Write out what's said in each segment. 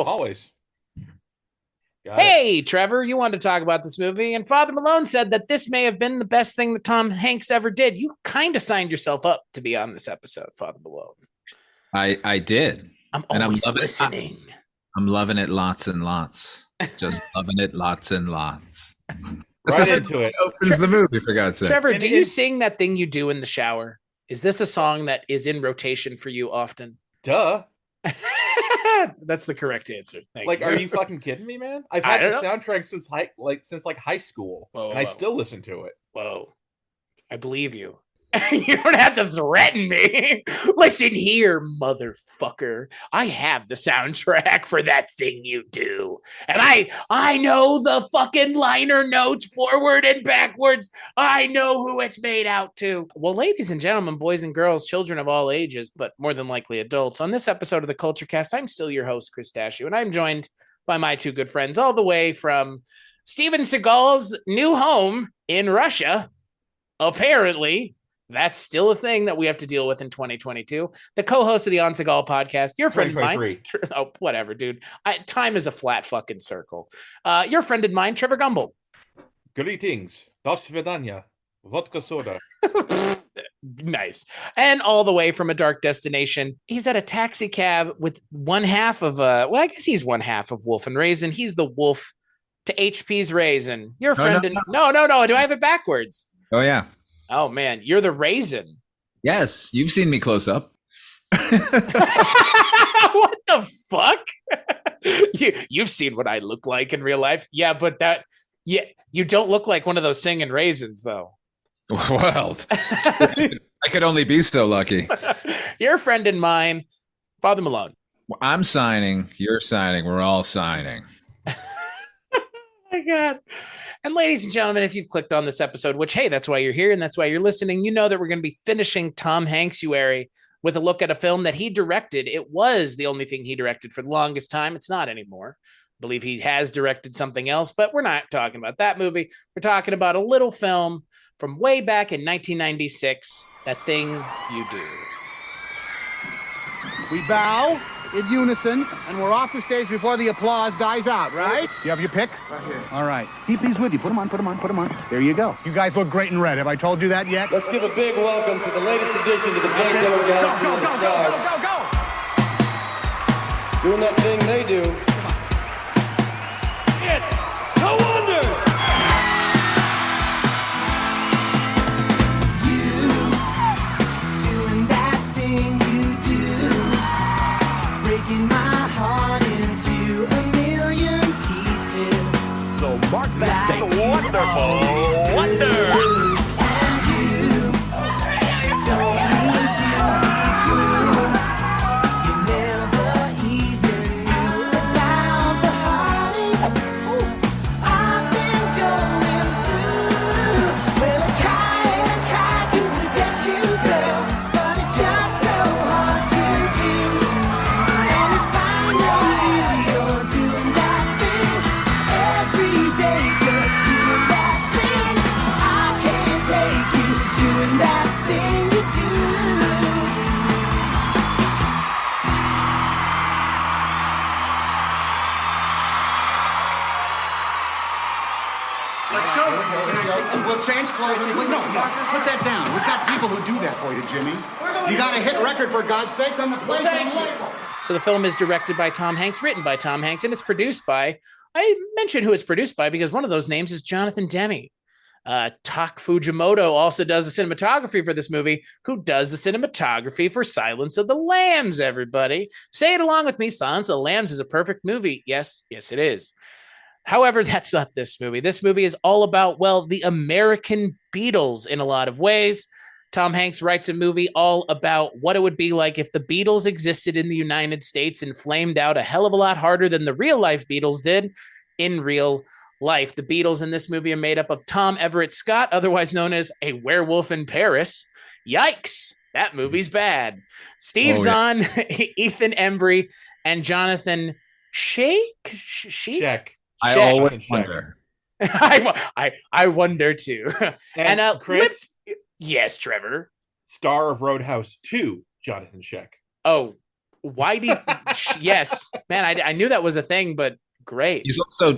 Always. Hey, Trevor, you wanted to talk about this movie, and Father Malone said that this may have been the best thing that Tom Hanks ever did. You kind of signed yourself up to be on this episode, Father Malone. I did. I'm always listening. I'm loving it lots and lots. Just loving it lots and lots. Right into it. Opens the movie, for God's sake. Trevor, do you sing that thing you do in the shower? Is this a song that is in rotation for you often? Duh. That's the correct answer. Thank you. Are you fucking kidding me, man? I've had the soundtrack since high school, and I still listen to it. Whoa, I believe you. You don't have to threaten me. Listen here, motherfucker. I have the soundtrack for that thing you do. And I know the fucking liner notes forward and backwards. I know who it's made out to. Well, ladies and gentlemen, boys and girls, children of all ages, but more than likely adults, on this episode of the Kulturecast, I'm still your host, Chris Stachiw, and I'm joined by my two good friends all the way from Steven Seagal's new home in Russia. Apparently, that's still a thing that we have to deal with in 2022. The co-host of the On Seagal podcast, your friend of mine. Oh, whatever, dude. Time is a flat fucking circle. Your friend of mine, Trevor Gumbel. Greetings. Do svidaniya. Vodka soda. Nice. And all the way from a dark destination, he's at a taxi cab with one half of I guess he's one half of Wolf and Raisin. He's the wolf to HP's Raisin. Your friend. No. Do I have it backwards? Oh, yeah. Oh, man, you're the raisin. Yes, you've seen me close up. What the fuck? You've seen what I look like in real life. Yeah, but you don't look like one of those singing raisins, though. Well, I could only be so lucky. Your friend and mine, Father Malone. I'm signing. You're signing. We're all signing. Oh, my God. And ladies and gentlemen, if you've clicked on this episode, which, hey, that's why you're here and that's why you're listening, you know that we're going to be finishing Tom Hanksuary with a look at a film that he directed. It was the only thing he directed for the longest time. It's not anymore. I believe he has directed something else, but we're not talking about that movie. We're talking about a little film from way back in 1996, That Thing You Do. We bow in unison, and we're off the stage before the applause dies out, right? You have your pick? Right here. All right. Keep these with you. Put them on. There you go. You guys look great in red. Have I told you that yet? Let's give a big welcome to the latest addition to the Playtime Galaxy of the Stars. Go! Doing that thing they do. It's the Oneders! Mark that day. Wonderful Wonders. Change clothes. No, put that down. We've got people who do that for you, Jimmy. You got a hit record, for God's sakes, on the plate. So the film is directed by Tom Hanks, written by Tom Hanks, and it's produced by, I mentioned who it's produced by because one of those names is Jonathan Demme. Tak Fujimoto also does the cinematography for this movie, who does the cinematography for Silence of the Lambs, everybody. Say it along with me. Silence of the Lambs is a perfect movie. Yes, it is. However, that's not this movie. This movie is all about, well, the American Beatles in a lot of ways. Tom Hanks writes a movie all about what it would be like if the Beatles existed in the United States and flamed out a hell of a lot harder than the real life Beatles did in real life. The Beatles in this movie are made up of Tom Everett Scott, otherwise known as a werewolf in Paris. Yikes, that movie's bad. Steve Zahn, Ethan Embry, and Jonathan Sheck. I always wonder. I wonder too. And Chris? Yes, Trevor. Star of Roadhouse 2, Jonathan Sheck. Oh, Why do you, yes, man, I knew that was a thing, but great.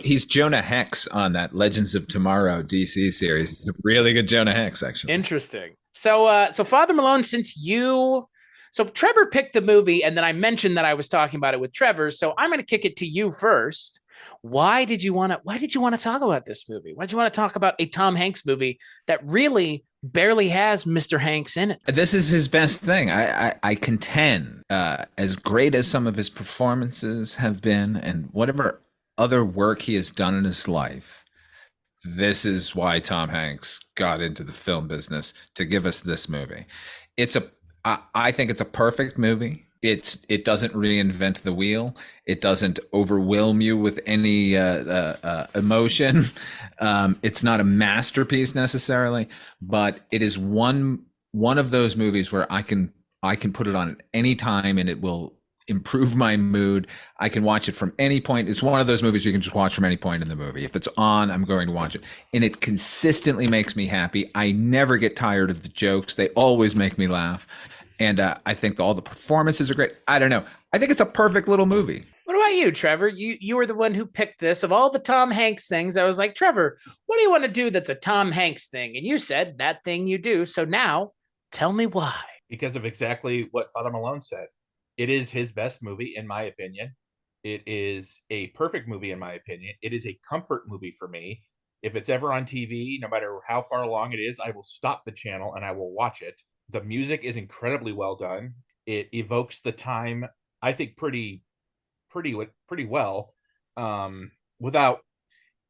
He's Jonah Hex on that Legends of Tomorrow DC series. He's a really good Jonah Hex, actually. Interesting. So Father Malone, so Trevor picked the movie, and then I mentioned that I was talking about it with Trevor. So I'm going to kick it to you first. Why did you want to talk about this movie? Why did you want to talk about a Tom Hanks movie that really barely has Mr. Hanks in it? This is his best thing. I contend, as great as some of his performances have been, and whatever other work he has done in his life, this is why Tom Hanks got into the film business, to give us this movie. I think it's a perfect movie. It doesn't reinvent the wheel. It doesn't overwhelm you with any emotion. It's not a masterpiece necessarily, but it is one of those movies where I can put it on at any time and it will improve my mood. I can watch it from any point. It's one of those movies you can just watch from any point in the movie. If it's on, I'm going to watch it. And it consistently makes me happy. I never get tired of the jokes. They always make me laugh. And I think all the performances are great. I don't know. I think it's a perfect little movie. What about you, Trevor? You were the one who picked this. Of all the Tom Hanks things, I was like, Trevor, what do you want to do that's a Tom Hanks thing? And you said that thing you do. So now tell me why. Because of exactly what Father Malone said. It is his best movie, in my opinion. It is a perfect movie, in my opinion. It is a comfort movie for me. If it's ever on TV, no matter how far along it is, I will stop the channel and I will watch it. The music is incredibly well done. It evokes the time, I think, pretty well. Without,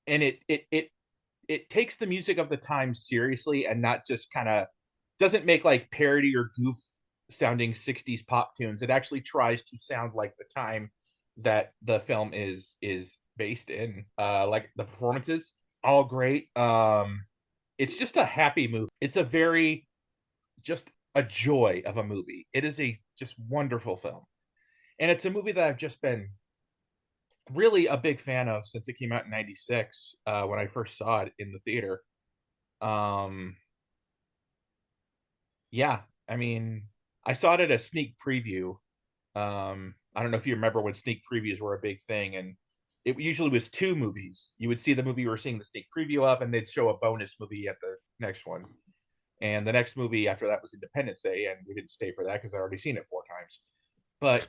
and it takes the music of the time seriously and not just kind of doesn't make like parody or goof sounding 60s pop tunes. It actually tries to sound like the time that the film is based in. Like the performances, all great. It's just a happy movie. It's just a joy of a movie. It is a just wonderful film. And it's a movie that I've just been really a big fan of since it came out in 96, when I first saw it in the theater. Yeah, I mean, I saw it at a sneak preview. I don't know if you remember when sneak previews were a big thing, and it usually was 2 movies. You would see the movie you were seeing the sneak preview of, and they'd show a bonus movie at the next one. And the next movie after that was Independence Day, and we didn't stay for that because I'd already seen it 4 times. But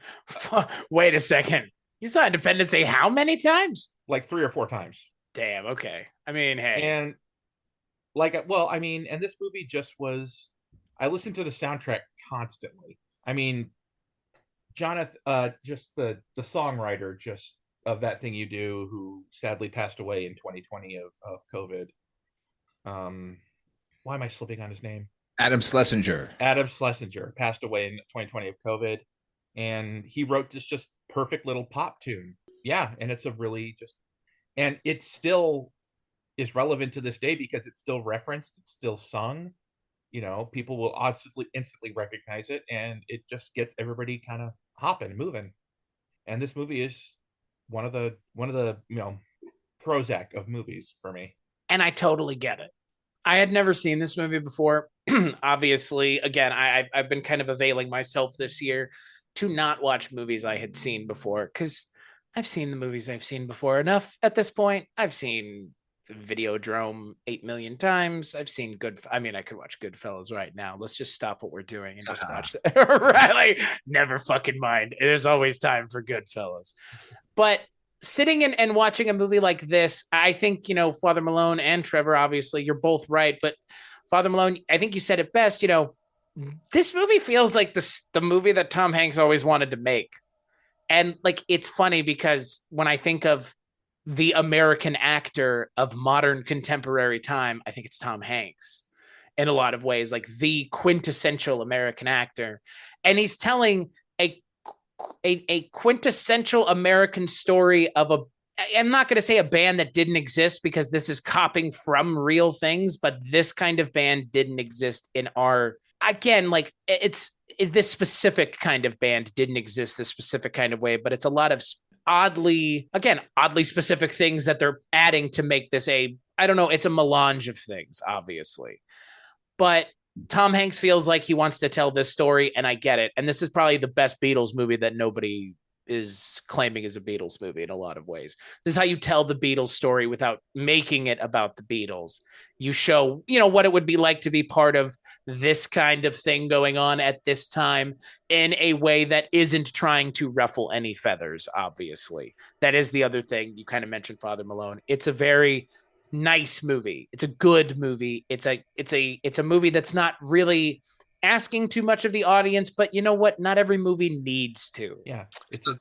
wait a second. You saw Independence Day how many times? Like 3 or 4 times. Damn, okay. I mean, hey. And and this movie just was, I listened to the soundtrack constantly. I mean, Jonathan, just the songwriter just of That Thing You Do, who sadly passed away in 2020 of COVID. Why am I slipping on his name? Adam Schlesinger. Adam Schlesinger passed away in 2020 of COVID. And he wrote this just perfect little pop tune. Yeah, and it's a really and it still is relevant to this day because it's still referenced, it's still sung. You know, people will instantly recognize it, and it just gets everybody kind of hopping, moving. And this movie is one of the Prozac of movies for me. And I totally get it. I had never seen this movie before. Obviously, again, I've been kind of availing myself this year to not watch movies I had seen before, because I've seen the movies I've seen before enough at this point. I've seen Videodrome 8 million times. I've seen I could watch Goodfellas right now. Let's just stop what we're doing and just watch that. Right? Like, never fucking mind. There's always time for Goodfellas. But sitting and watching a movie like this, I think, Father Malone and Trevor, obviously, you're both right. But Father Malone, I think you said it best, this movie feels like the movie that Tom Hanks always wanted to make. And like, it's funny because when I think of the American actor of modern contemporary time, I think it's Tom Hanks in a lot of ways, like the quintessential American actor. And he's telling a quintessential American story of I'm not going to say a band that didn't exist, because this is copying from real things, but this kind of band didn't exist in this specific kind of band didn't exist this specific kind of way, but it's a lot of oddly specific things that they're adding to make this it's a melange of things, obviously. But Tom Hanks feels like he wants to tell this story, and I get it. And this is probably the best Beatles movie that nobody is claiming is a Beatles movie in a lot of ways. This is how you tell the Beatles story without making it about the Beatles. You show, what it would be like to be part of this kind of thing going on at this time in a way that isn't trying to ruffle any feathers, obviously. That is the other thing. You kind of mentioned Father Malone. It's a very nice movie. It's a good movie. It's a movie that's not really asking too much of the audience, but you know what? Not every movie needs to. Yeah.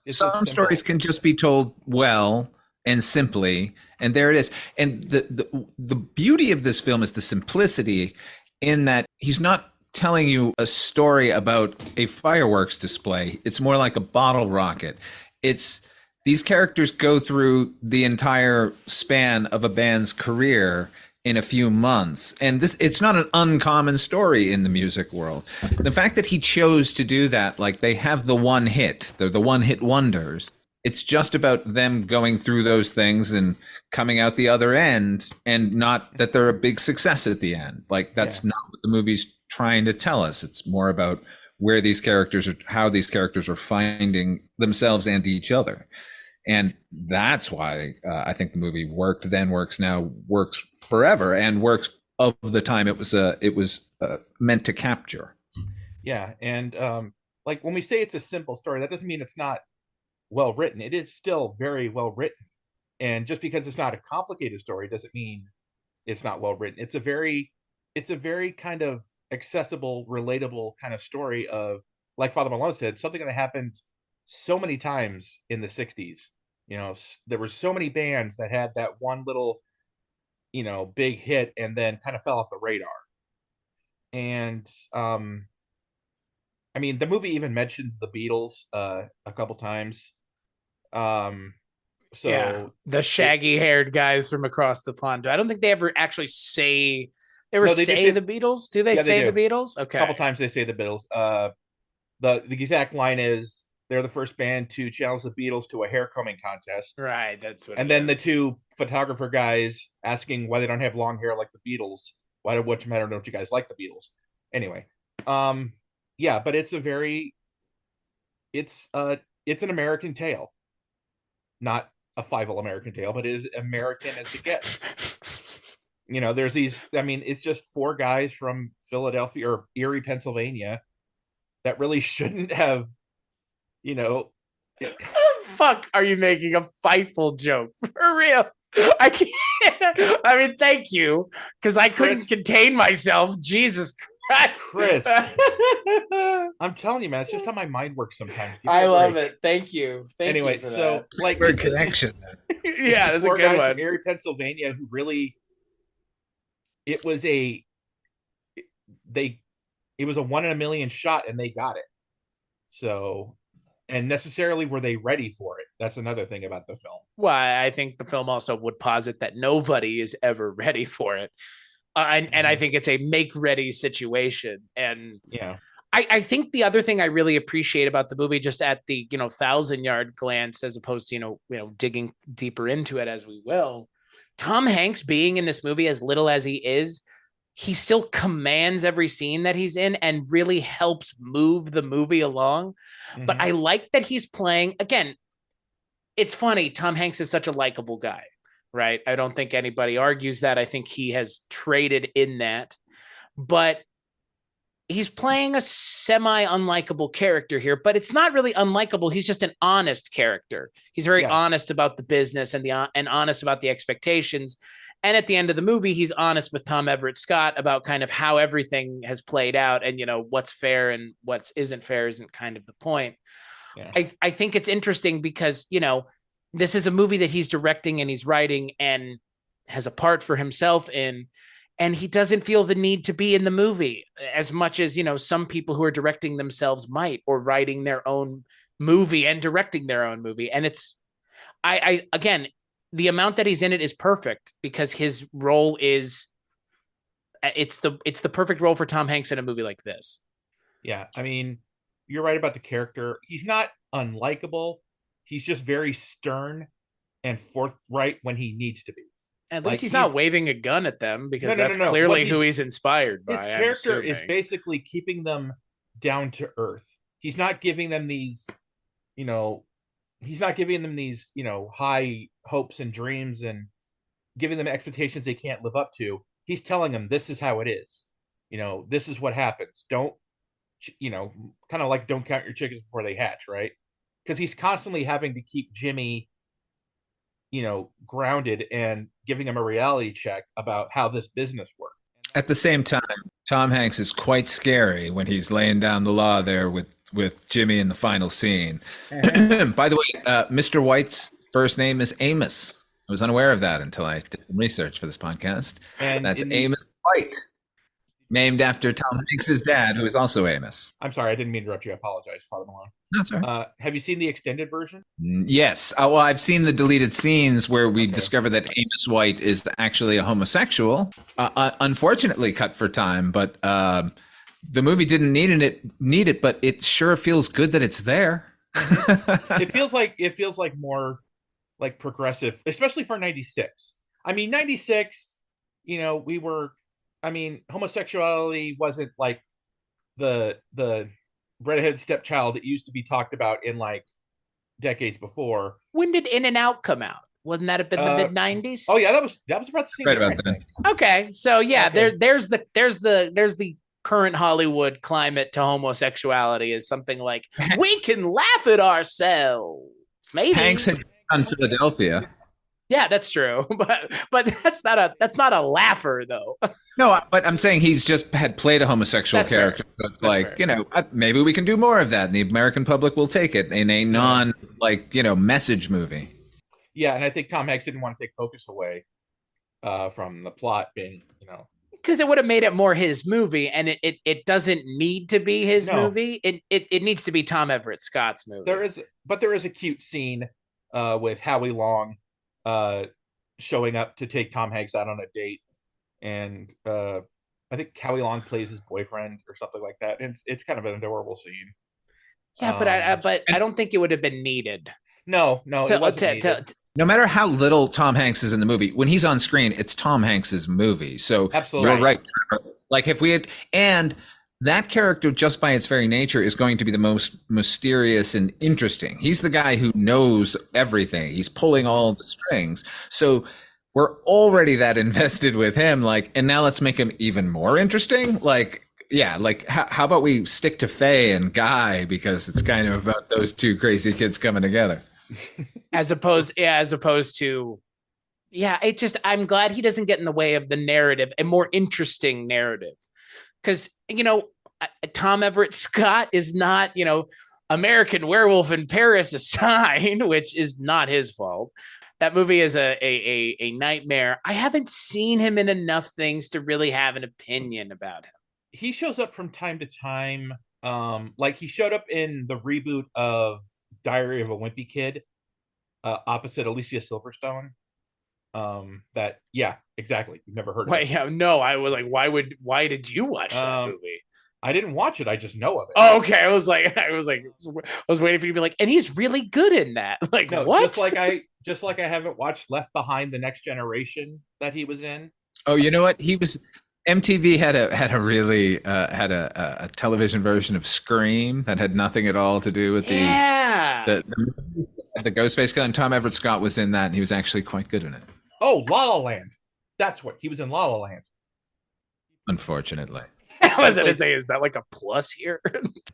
Some stories can just be told well and simply, and there it is. And the beauty of this film is the simplicity in that he's not telling you a story about a fireworks display. It's more like a bottle rocket. These characters go through the entire span of a band's career in a few months. And it's not an uncommon story in the music world. The fact that he chose to do that, like they have the one hit, they're the one hit wonders. It's just about them going through those things and coming out the other end, and not that they're a big success at the end. Like that's not what the movie's trying to tell us. It's more about where these characters are, how these characters are finding themselves and each other. And that's why I think the movie worked then, works now, works forever, and works of the time it was meant to capture. Yeah, and like when we say it's a simple story, that doesn't mean it's not well written. It is still very well written, and just because it's not a complicated story doesn't mean it's not well written. It's a very kind of accessible, relatable kind of story of, like Father Malone said, something that happened so many times in the 60s. There were so many bands that had that one little, big hit and then kind of fell off the radar. And I mean, the movie even mentions the Beatles a couple times. So the shaggy haired guys from across the pond. I don't think they ever actually say the Beatles. Do they say the Beatles? Okay. A couple times they say the Beatles. The exact line is, they're the first band to challenge the Beatles to a hair combing contest. Right, that's what. And then the two photographer guys asking why they don't have long hair like the Beatles. What's the matter? Don't you guys like the Beatles? Anyway, yeah, but it's an American tale, not a Fievel American tale, but it is American as it gets. There's these. I mean, it's just four guys from Philadelphia or Erie, Pennsylvania, that really shouldn't have. Fuck, are you making a Fievel joke for real? I can't. I mean, thank you, because I couldn't contain myself. Jesus Christ, Chris. I'm telling you, man, it's just how my mind works sometimes. I love it. Thank you. Anyway, so like we're connection. Yeah, that's a good one. From Erie, Pennsylvania, who really, it was a 1 in a million shot, and they got it. So. And necessarily were they ready for it? That's another thing about the film. Well, I think the film also would posit that nobody is ever ready for it. And I think it's a make-ready situation. And yeah, I think the other thing I really appreciate about the movie, just at the 1,000-yard glance, as opposed to digging deeper into it as we will, Tom Hanks being in this movie as little as he is, he still commands every scene that he's in and really helps move the movie along. Mm-hmm. But I like that he's playing, again, it's funny. Tom Hanks is such a likable guy, right? I don't think anybody argues that. I think he has traded in that, but he's playing a semi-unlikable character here, but it's not really unlikable. He's just an honest character. He's very honest about the business and honest about the expectations. And at the end of the movie, he's honest with Tom Everett Scott about kind of how everything has played out, and what's fair and what isn't fair isn't kind of the point. Yeah. I think it's interesting because this is a movie that he's directing and he's writing and has a part for himself in, and he doesn't feel the need to be in the movie as much as some people who are directing themselves might, or writing their own movie and directing their own movie. And it's again, the amount that he's in it is perfect, because his role is it's the perfect role for Tom Hanks in a movie like this. Yeah, I mean, you're right about the character. He's not unlikable. He's just very stern and forthright when he needs to be. At Like, least he's not waving a gun at them, because that's no. clearly who he's inspired by. His character is basically keeping them down to earth. He's not giving them these, you know, high hopes and dreams and giving them expectations they can't live up to. He's telling them this is how it is. This is what happens. Don't, kind of like don't count your chickens before they hatch, right? Because he's constantly having to keep Jimmy, grounded and giving him a reality check about how this business works. At the same time, Tom Hanks is quite scary when he's laying down the law there with Jimmy in the final scene. By the way, Mr. White's first name is Amos. I was unaware of that until I did some research for this podcast. And that's Amos White, named after Tom Hanks' dad, who is also Amos. I'm sorry, I didn't mean to interrupt you. I apologize, Father Malone. No, sorry. Have you seen the extended version? Yes. Well, I've seen the deleted scenes where we discover that Amos White is actually a homosexual. Unfortunately, cut for time, but the movie didn't need it, but it sure feels good that it's there. It feels like more like progressive, especially for 96. I mean, 96, homosexuality wasn't like the redhead stepchild that used to be talked about in like decades before. When did In and Out come out? Wouldn't that have been the mid 90s? Oh yeah, that was about the same right time, about then. Okay, so yeah, there's the current Hollywood climate to homosexuality is something like we can laugh at ourselves. Maybe Hanks had on Philadelphia. Yeah, that's true, but that's not a laugher though. No, but I'm saying he's just had played a homosexual character. So it's like, maybe we can do more of that, and the American public will take it in a message movie. Yeah, and I think Tom Hanks didn't want to take focus away from the plot being, because it would have made it more his movie, and it doesn't need to be his movie. It needs to be Tom Everett Scott's movie. There is a cute scene with Howie Long showing up to take Tom Hanks out on a date, and I think Howie Long plays his boyfriend or something like that. And it's kind of an adorable scene. Yeah, but I don't think it would have been needed. No, it wasn't needed. No matter how little Tom Hanks is in the movie, when he's on screen, it's Tom Hanks's movie. So absolutely, you're right. Like if we had, and that character, just by its very nature, is going to be the most mysterious and interesting. He's the guy who knows everything. He's pulling all the strings. So we're already that invested with him. And now let's make him even more interesting. How about we stick to Faye and Guy, because it's kind of about those two crazy kids coming together. As opposed to, I'm glad he doesn't get in the way of the narrative, a more interesting narrative. Because, Tom Everett Scott is not, American Werewolf in Paris assigned, which is not his fault. That movie is a nightmare. I haven't seen him in enough things to really have an opinion about him. He shows up from time to time. Like he showed up in the reboot of Diary of a Wimpy Kid, opposite Alicia Silverstone. Exactly. You've never heard of it. Yeah, no, I was like, why did you watch that movie? I didn't watch it. I just know of it. Oh, okay. I was waiting for you to be like, and he's really good in that. Like, no, what? Just like I haven't watched Left Behind: The Next Generation that he was in. Oh, you know what? MTV had a television version of Scream that had nothing at all to do with the Ghostface guy, and Tom Everett Scott was in that, and he was actually quite good in it. Oh, La La Land. That's what he was in. La La Land. Unfortunately. I was going to say, is that like a plus here?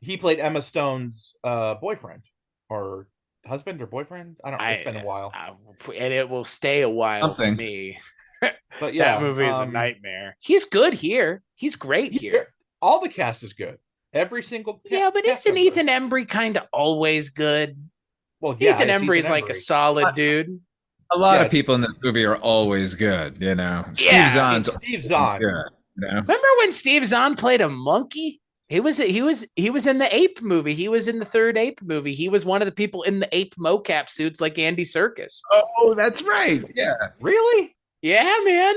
He played Emma Stone's boyfriend or husband or boyfriend. I don't know. It's been a while. And it will stay a while for me. But yeah, that movie is a nightmare. He's good here. He's great here. All the cast is good. Every single but isn't Ethan Embry kind of always good? Well, yeah, Ethan Embry's like a solid dude. A lot of people in this movie are always good, Steve Zahn's good. Remember when Steve Zahn played a monkey? He was in the Ape movie. He was in the third Ape movie. He was one of the people in the Ape mocap suits, like Andy Serkis. Oh, that's right. Yeah, really? Yeah, man.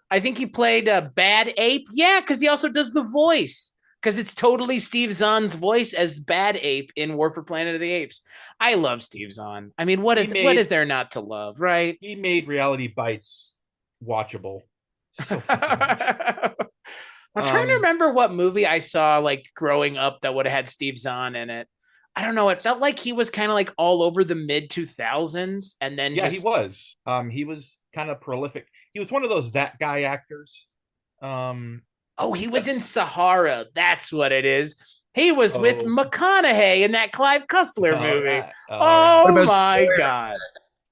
I think he played a Bad Ape. Yeah, because he also does the voice. Because it's totally Steve Zahn's voice as Bad Ape in War for Planet of the Apes. I love Steve Zahn. I mean, what is there not to love, right? He made Reality Bites watchable so fucking much. I'm trying to remember what movie I saw like growing up that would have had Steve Zahn in it. I don't know. It felt like he was kind of like all over the mid 2000s, and then Yeah, just... he was. He was kind of prolific. He was one of those that guy actors. Oh, he was in Sahara. That's what it is. He was with McConaughey in that Clive Cussler movie. Oh my God.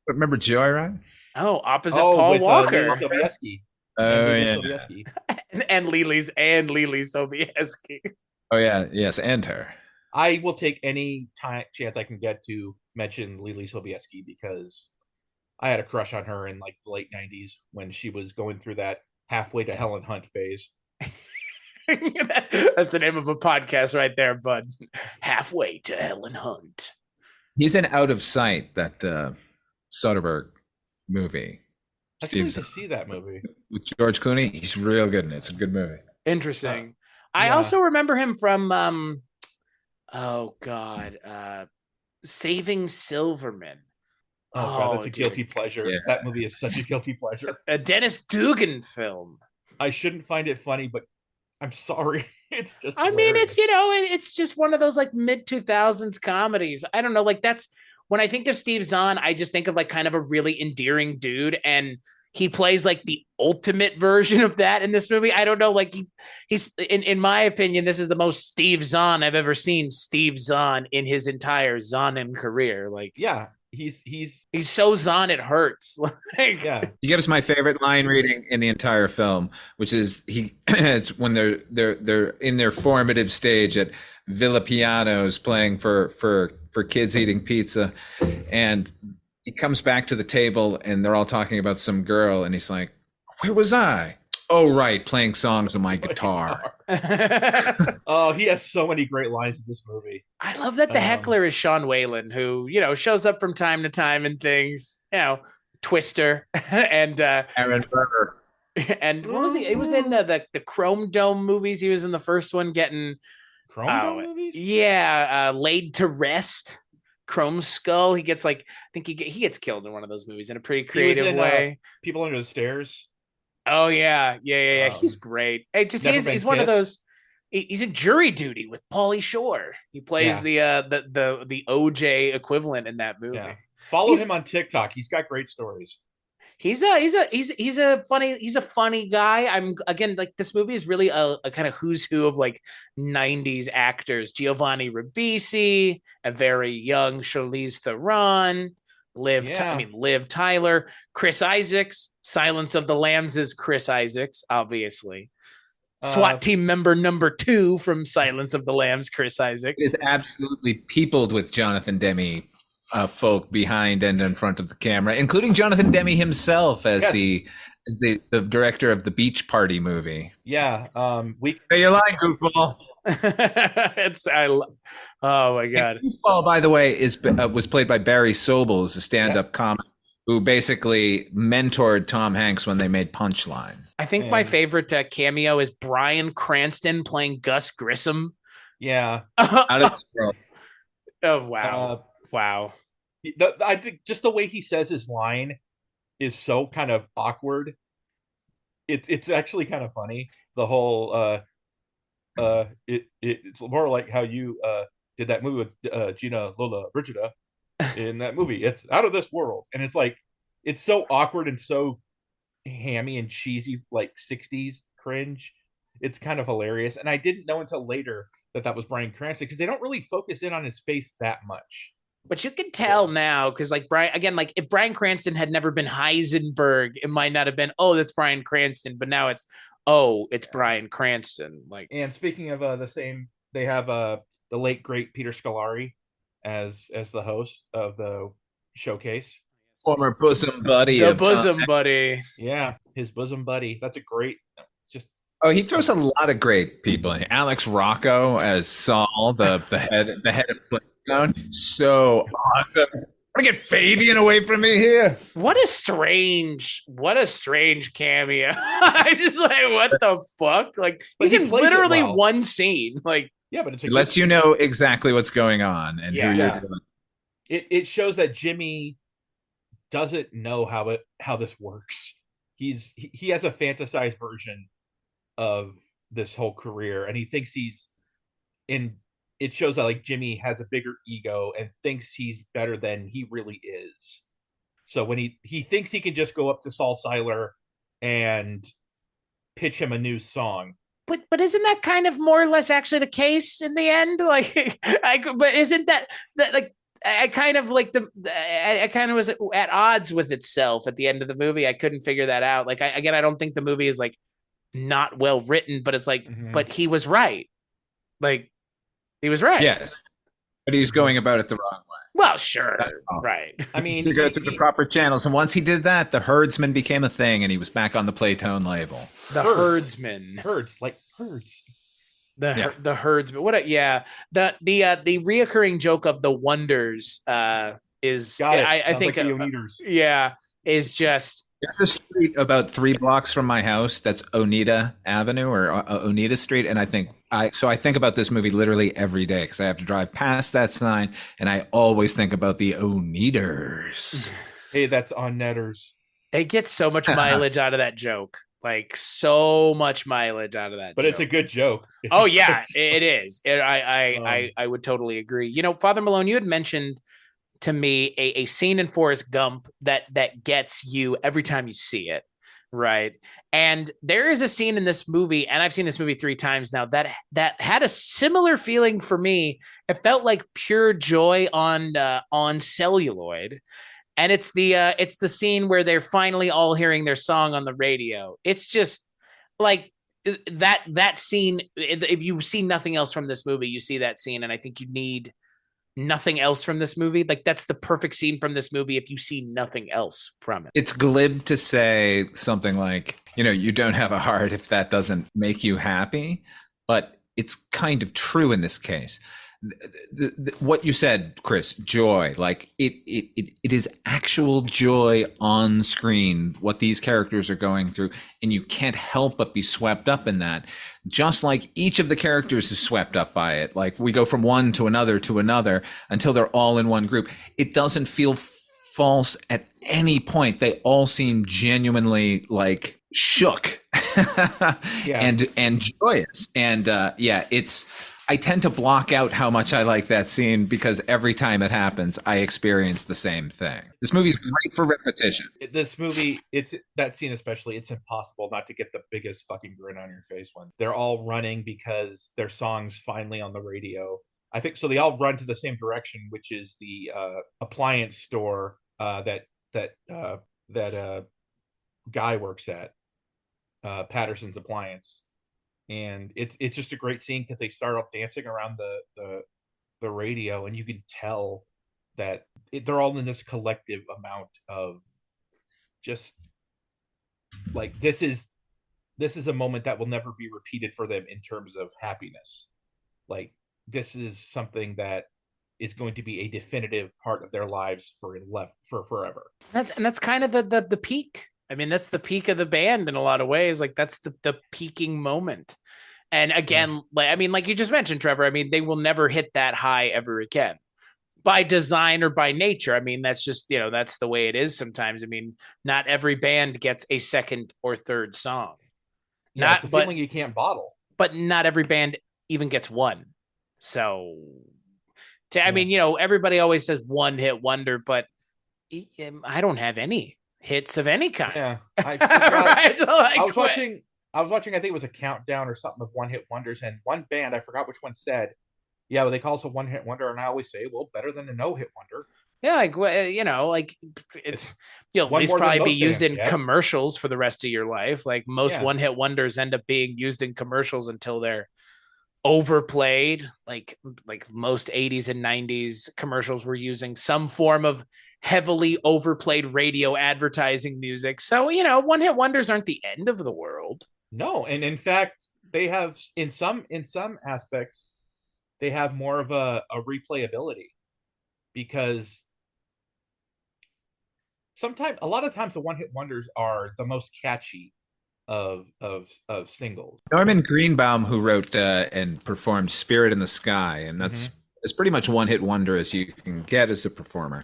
Remember Joyride? Oh, opposite Paul Walker. Lily Sobieski. Yeah. and Lily Sobieski. Oh yeah, yes, and her. I will take any chance I can get to mention Lily Sobieski because I had a crush on her in like the late 90s when she was going through that halfway to Helen Hunt phase. That's the name of a podcast right there, bud. Halfway to Helen Hunt. He's in Out of Sight, that Soderbergh movie. I need to see that movie with George Clooney. He's real good in it. It's a good movie. Interesting. I also remember him from Saving Silverman. Oh God, that's a guilty pleasure. Yeah. That movie is such a guilty pleasure. A Dennis Dugan film. I shouldn't find it funny, but I'm sorry. It's just I mean, it's just one of those like mid 2000s comedies. I don't know, like that's when I think of Steve Zahn, I just think of like kind of a really endearing dude, and he plays like the ultimate version of that in this movie. I don't know, like he's in my opinion, this is the most Steve Zahn I've ever seen Steve Zahn in his entire Zahn career. Like, yeah, he's so Zahn it hurts. Like, yeah, he gives my favorite line reading in the entire film, which is it's when they're in their formative stage at Villa Pianos playing for kids eating pizza, and he comes back to the table and they're all talking about some girl, and he's like, "Where was I? Oh, right, playing songs on my guitar." Oh, he has so many great lines in this movie. I love that the heckler is Sean Whalen, who, shows up from time to time in things, Twister and Aaron Burr. And what was he? It was in the Chrome Dome movies. He was in the first one getting Chrome Dome movies? Yeah, Laid to Rest. Chrome Skull. He gets like, I think he gets killed in one of those movies in a pretty creative way. People Under the Stairs. Oh yeah. He's great. He's one of those. He's in Jury Duty with Pauly Shore. He plays the OJ equivalent in that movie. Yeah. Follow him on TikTok. He's got great stories. He's a funny guy. I'm again like this movie is really a kind of who's who of like 90s actors. Giovanni Ribisi, a very young Charlize Theron, Liv Tyler, Chris Isaacs. Silence of the Lambs is Chris Isaacs, obviously. SWAT team member number 2 from Silence of the Lambs, Chris Isaacs. It's absolutely peopled with Jonathan Demme folk behind and in front of the camera, including Jonathan Demme himself as the director of the Beach Party movie. Yeah, you're lying, goofball. Oh my God. And goofball, by the way, was played by Barry Sobel, a stand-up comic who basically mentored Tom Hanks when they made Punchline. I think my favorite cameo is Bryan Cranston playing Gus Grissom. Yeah. Out of this world. Oh wow. Wow. I think just the way he says his line is so kind of awkward. It's actually kind of funny. The whole it's more like how you did that movie with Gina Lola Brigida in that movie. It's out of this world, and it's like it's so awkward and so hammy and cheesy, like 60s cringe. It's kind of hilarious, and I didn't know until later that was Bryan Cranston because they don't really focus in on his face that much. But you can tell now because, like, if Bryan Cranston had never been Heisenberg, it might not have been, oh, that's Bryan Cranston. But now it's Bryan Cranston. Like, and speaking of the same, they have the late great Peter Scolari as the host of the showcase. Former bosom buddy. Buddy. Yeah, his bosom buddy. That's a great. Oh, he throws a lot of great people in. Alex Rocco as Saul, the head of Playground. So awesome. I'm gonna get Fabian away from me here. What a strange cameo. I just like, what the fuck? Like, he's in literally one scene. Like, yeah, but it lets you know exactly what's going on and who you're doing. It shows that Jimmy doesn't know how this works. he has a fantasized version of this whole career, and he thinks he's in. It shows that like Jimmy has a bigger ego and thinks he's better than he really is. So when he thinks he can just go up to Saul Seiler and pitch him a new song. But isn't that kind of more or less actually the case in the end? Like, but isn't that like I kind of like I kind of was at odds with itself at the end of the movie. I couldn't figure that out. Like, I don't think the movie is like not well written, but it's like, but he was right. Like, he was right. Yes, but he's going about it the wrong way. Well, sure, right. I mean, to go through the proper channels, and once he did that, the herdsman became a thing, and he was back on the Playtone label. The herdsman, like herds. The herdsman. The reoccurring joke of the Wonders is I think like the Oneders. Is just. There's a street about 3 blocks from my house that's Oneida Avenue or Oneida Street, and I think about this movie literally every day because I have to drive past that sign, and I always think about the Oneders. Hey, that's Oneders. They get so much mileage out of that joke, like so much mileage out of that. But it's a good joke. It is. I would totally agree. You know, Father Malone, you had mentioned to me a scene in Forrest Gump that gets you every time you see it, right? And there is a scene in this movie, and I've seen this movie 3 times now, that had a similar feeling for me. It felt like pure joy on celluloid, and it's the scene where they're finally all hearing their song on the radio. It's just like that scene. If you see nothing else from this movie, you see that scene, and I think you need nothing else from this movie. Like, that's the perfect scene from this movie if you see nothing else from it. It's glib to say something like, you don't have a heart if that doesn't make you happy, but it's kind of true in this case. What you said, Chris, joy, like it is actual joy on screen, what these characters are going through, and you can't help but be swept up in that. Just like each of the characters is swept up by it. Like, we go from one to another until they're all in one group. It doesn't feel false at any point. They all seem genuinely like shook and joyous. And I tend to block out how much I like that scene because every time it happens, I experience the same thing. This movie's great for repetition. This movie, it's that scene especially, it's impossible not to get the biggest fucking grin on your face when they're all running because their song's finally on the radio. I think so. They all run to the same direction, which is the appliance store that guy works at, Patterson's Appliance. And it's just a great scene because they start off dancing around the radio, and you can tell that they're all in this collective amount of just like this is a moment that will never be repeated for them in terms of happiness. Like, this is something that is going to be a definitive part of their lives for forever. That's kind of the peak. I mean, that's the peak of the band in a lot of ways. Like, that's the peaking moment. And again, like you just mentioned, Trevor, I mean, they will never hit that high ever again by design or by nature. I mean, that's just, that's the way it is sometimes. I mean, not every band gets a second or third song. It's a feeling you can't bottle. But not every band even gets one. So, I mean, everybody always says one hit wonder, but I don't have any hits of any kind. Yeah, I was watching. I think it was a countdown or something of one hit wonders, and one band, I forgot which one, said, "Yeah, well, they call us a one hit wonder," and I always say, "Well, better than a no hit wonder." Yeah, you'll at least probably be used in commercials for the rest of your life. Like, most one hit wonders end up being used in commercials until they're overplayed. Like most 80s and 90s commercials were using some form of heavily overplayed radio advertising music. So, one hit wonders aren't the end of the world. No, and in fact, they have in some aspects, they have more of a replayability, because a lot of times the one hit wonders are the most catchy of singles. Norman Greenbaum, who wrote and performed "Spirit in the Sky," and that's as pretty much one-hit wonder as you can get as a performer,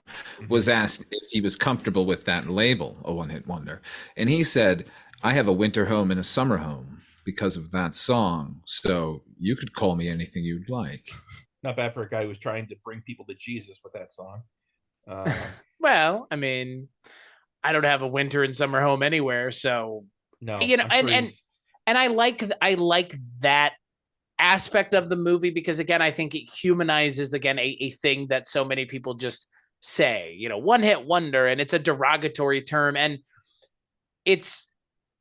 was asked if he was comfortable with that label, a one-hit wonder. And he said, I have a winter home and a summer home because of that song. So you could call me anything you'd like. Not bad for a guy who's trying to bring people to Jesus with that song. Well, I mean, I don't have a winter and summer home anywhere, so no, and I like that aspect of the movie because again, I think it humanizes again a thing that so many people just say, one hit wonder, and it's a derogatory term, and it's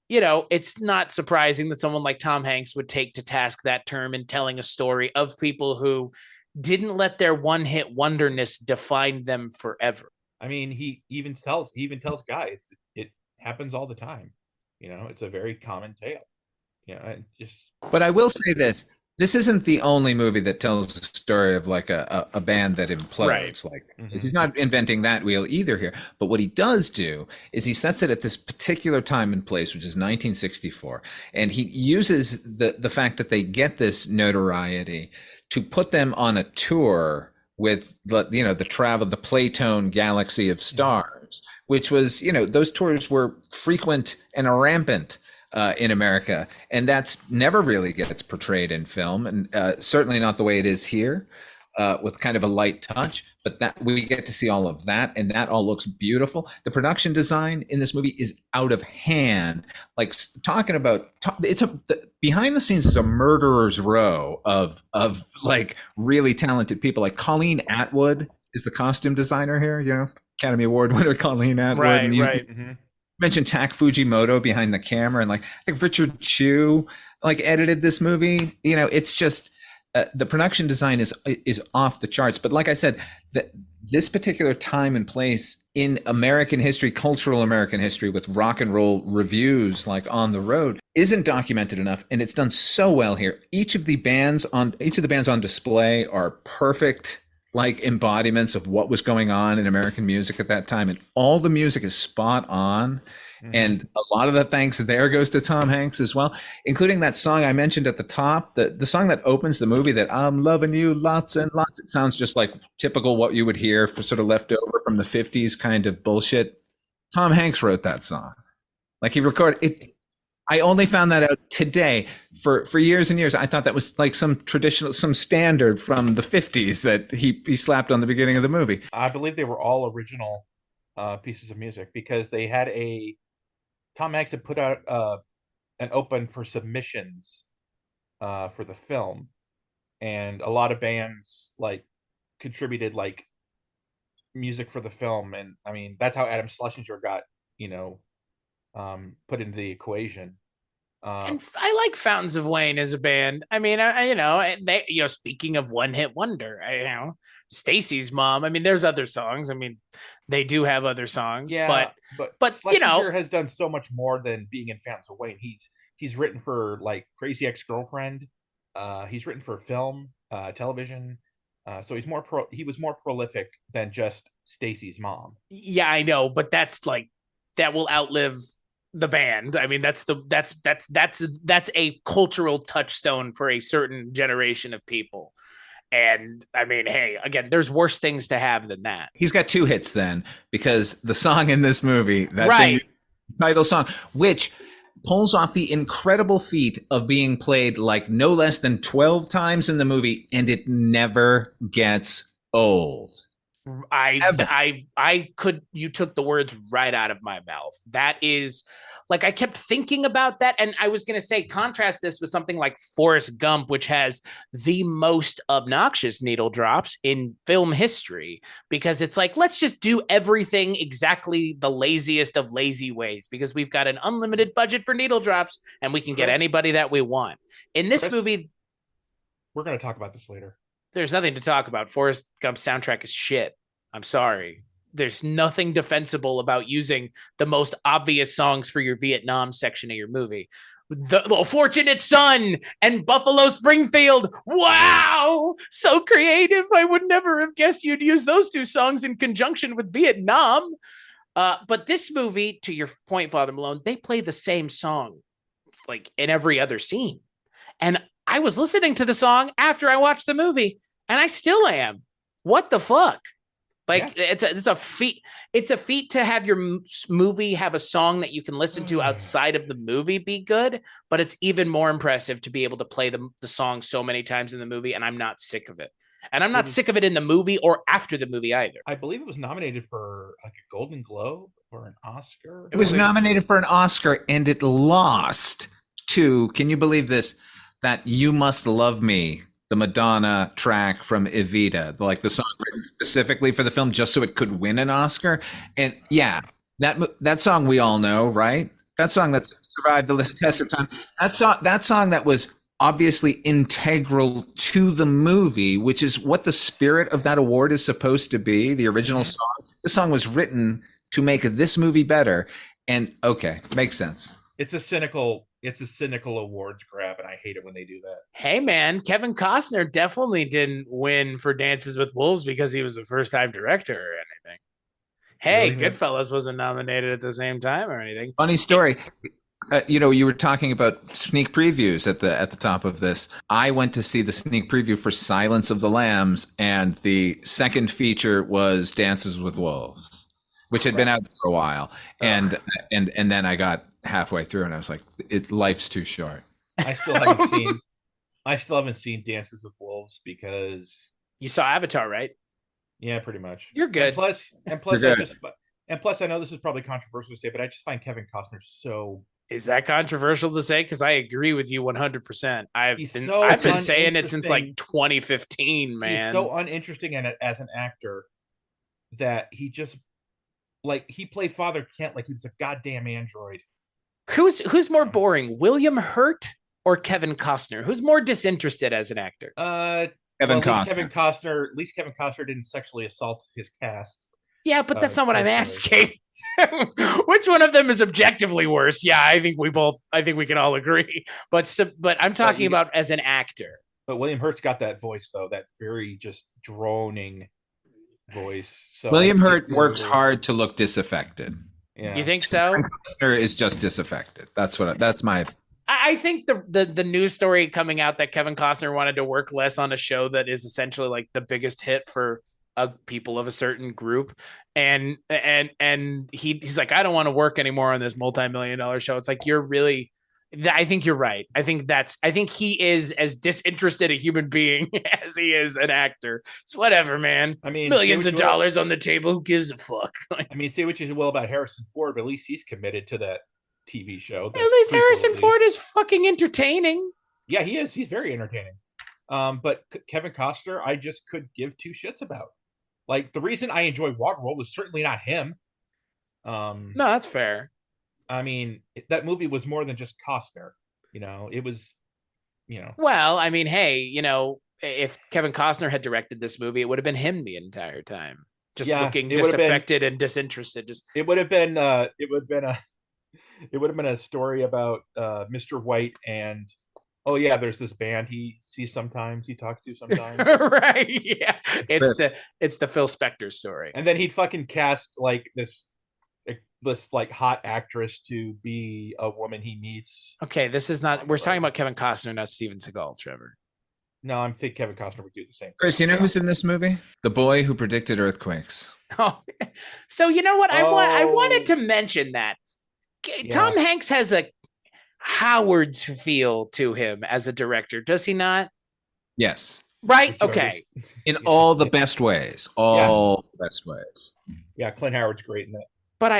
it's not surprising that someone like Tom Hanks would take to task that term in telling a story of people who didn't let their one hit wonderness define them forever. I mean, he even tells guys it happens all the time. It's a very common tale. But I will say this. This isn't the only movie that tells the story of like a band that implodes. Right. Like he's not inventing that wheel either here. But what he does do is he sets it at this particular time and place, which is 1964, and he uses the fact that they get this notoriety to put them on a tour with the Playtone Galaxy of Stars, which was those tours were frequent and rampant in America, and that's never really gets portrayed in film, and certainly not the way it is here, with kind of a light touch. But that we get to see all of that, and that all looks beautiful. The production design in this movie is out of hand. Like talking about, behind the scenes is a murderer's row of like really talented people. Like Colleen Atwood is the costume designer here. Academy Award winner Colleen Atwood. Right. Mentioned Tak Fujimoto behind the camera, and like I think Richard Chew edited this movie. It's just the production design is off the charts. But like I said, this particular time and place in American history, cultural American history, with rock and roll reviews like on the road, isn't documented enough, and it's done so well here. Each of the bands on display are perfect embodiments of what was going on in American music at that time, and all the music is spot on. And a lot of the thanks there goes to Tom Hanks as well, including that song I mentioned at the top, the song that opens the movie, that I'm loving you lots and lots. It sounds just like typical what you would hear for sort of leftover from the 50s kind of bullshit. Tom Hanks wrote that song. He recorded it. I only found that out today. For years and years, I thought that was like some standard from the 50s that he slapped on the beginning of the movie. I believe they were all original pieces of music, because they had Tom Hanks had put out an open for submissions for the film, and a lot of bands contributed music for the film, and I mean that's how Adam Schlesinger got put into the equation. And I like Fountains of Wayne as a band. I mean, they speaking of one hit wonder, Stacy's Mom. I mean, there's other songs. I mean, they do have other songs. Yeah, but Schlesinger has done so much more than being in Fountains of Wayne. He's written for Crazy Ex-Girlfriend. He's written for film, television. So he was more prolific than just Stacy's Mom. Yeah, I know, but that's that will outlive the band. I mean, that's a cultural touchstone for a certain generation of people. And I mean, hey, again, there's worse things to have than that. He's got two hits then, because the song in this movie, that title song, which pulls off the incredible feat of being played no less than 12 times in the movie, and it never gets old. You took the words right out of my mouth. That is I kept thinking about that, and I was going to say, contrast this with something like Forrest Gump, which has the most obnoxious needle drops in film history, because it's let's just do everything exactly the laziest of lazy ways, because we've got an unlimited budget for needle drops and we can get anybody that we want. In this movie, we're going to talk about this later. There's nothing to talk about. Forrest Gump's soundtrack is shit. I'm sorry. There's nothing defensible about using the most obvious songs for your Vietnam section of your movie. The Fortunate Son and Buffalo Springfield. Wow. So creative. I would never have guessed you'd use those two songs in conjunction with Vietnam. But this movie, to your point, Father Malone, they play the same song in every other scene. And I was listening to the song after I watched the movie, and I still am. What the fuck? Like, Yeah. it's a feat. It's a feat to have your movie have a song that you can listen to outside of the movie be good, but it's even more impressive to be able to play the song so many times in the movie, and I'm not sick of it. And I'm not sick of it in the movie or after the movie either. I believe it was nominated for like a Golden Globe or an Oscar. It was nominated for an Oscar, and it lost to, can you believe this, that You Must Love Me, the Madonna track from Evita, like the song written specifically for the film just so it could win an Oscar. And yeah, that song we all know, right? That song that survived the test of time. That song that was obviously integral to the movie, which is what the spirit of that award is supposed to be, the original song. The song was written to make this movie better. And okay, makes sense. It's a cynical awards grab, and I hate it when they do that. Hey man, Kevin Costner definitely didn't win for Dances with Wolves because he was a first-time director or anything. Hey, really? Goodfellas wasn't nominated at the same time or anything. Funny story. You were talking about sneak previews at the top of this. I went to see the sneak preview for Silence of the Lambs, and the second feature was Dances with Wolves, which had been out for a while. And then I got halfway through, and I was like, life's too short. I still haven't seen Dances with Wolves because you saw Avatar, right? Yeah, pretty much. You're good. And plus, I know this is probably controversial to say, but I just find Kevin Costner so. Is that controversial to say? Because I agree with you 100%. I've been saying it since like 2015, man. He's so uninteresting as an actor that he just he played Father Kent like he was a goddamn android. Who's more boring, William Hurt or Kevin Costner? Who's more disinterested as an actor? Kevin Costner. At least Kevin Costner didn't sexually assault his cast. Yeah, but that's not what I'm asking. Which one of them is objectively worse? Yeah, I think we can all agree. But I'm talking about as an actor. But William Hurt's got that voice, though, that very just droning voice. So William Hurt works hard to look disaffected. Yeah. You think so? Costner is just disaffected. That's my. I think the news story coming out that Kevin Costner wanted to work less on a show that is essentially like the biggest hit for people of a certain group, and he's like, I don't want to work anymore on this multi-million-dollar show. It's like, I think you're right. I think he is as disinterested a human being as he is an actor. It's whatever, man. I mean, millions of dollars on the table. Who gives a fuck? I mean, say what you will about Harrison Ford, but at least he's committed to that TV show. At least Harrison Ford is fucking entertaining. Yeah, he is. He's very entertaining. But Kevin Costner, I just could give two shits about. Like, the reason I enjoy Waterworld was certainly not him. No, that's fair. I mean, that movie was more than just Costner. It was, Well, I mean, hey, if Kevin Costner had directed this movie, it would have been him the entire time, just looking disaffected and disinterested. It would have been a story about Mr. White and. Oh yeah, there's this band he sees sometimes, he talks to sometimes. Right, yeah. It's the Phil Spector story. And then he'd fucking cast like this like hot actress to be a woman he meets. Okay, this is not, we're talking about Kevin Costner, not Steven Seagal, Trevor. No, I'm thinking Kevin Costner would do the same thing. Chris, you know who's in this movie? The boy who predicted earthquakes. Oh, so you know what? I wanted to mention that. Yeah. Tom Hanks has a Howard's feel to him as a director, does he not? Yes. Right. Okay. In all the best ways. All the best ways. Yeah, Clint Howard's great in that. But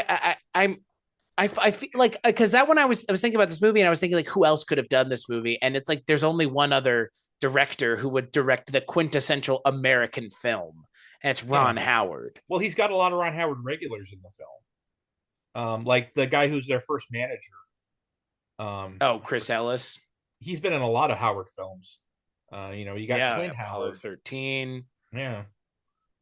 I feel like, because that when I was thinking about this movie, and I was thinking like, who else could have done this movie? And it's like there's only one other director who would direct the quintessential American film, and it's Ron Howard. Well, he's got a lot of Ron Howard regulars in the film, like the guy who's their first manager. Chris Ellis. He's been in a lot of Howard films. You got Clint Apollo Howard. 13. Yeah.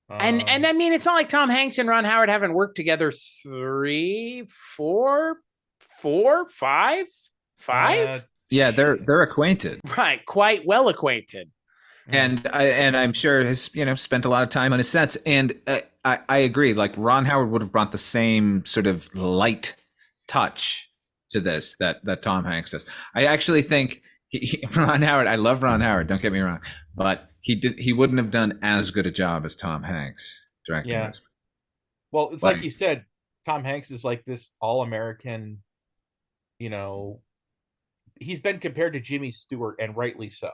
And I mean, it's not like Tom Hanks and Ron Howard haven't worked together 3, 4, 5. Yeah, they're acquainted. Right, quite well acquainted. And I'm sure has spent a lot of time on his sets. And I agree. Like Ron Howard would have brought the same sort of light touch to this that Tom Hanks does. I actually think Ron Howard. I love Ron Howard. Don't get me wrong, but He wouldn't have done as good a job as Tom Hanks directing Yeah. this. Well, it's like you said, Tom Hanks is like this all-American, he's been compared to Jimmy Stewart, and rightly so,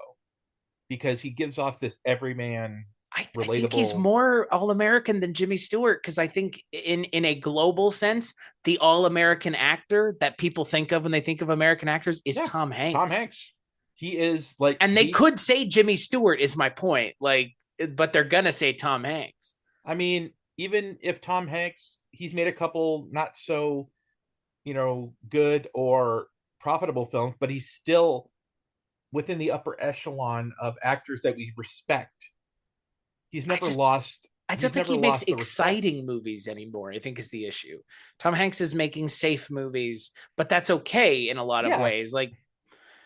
because he gives off this everyman, I relatable. think he's more all-American than Jimmy Stewart, because I think in a global sense, the all-American actor that people think of when they think of American actors is Tom Hanks. Tom Hanks. He is like, and they could say Jimmy Stewart is my point, but they're gonna say Tom Hanks. I mean, even if Tom Hanks, he's made a couple not so, good or profitable films, but he's still within the upper echelon of actors that we respect. He's never lost. I don't think he makes exciting movies anymore, I think is the issue. Tom Hanks is making safe movies, but that's okay in a lot of ways. I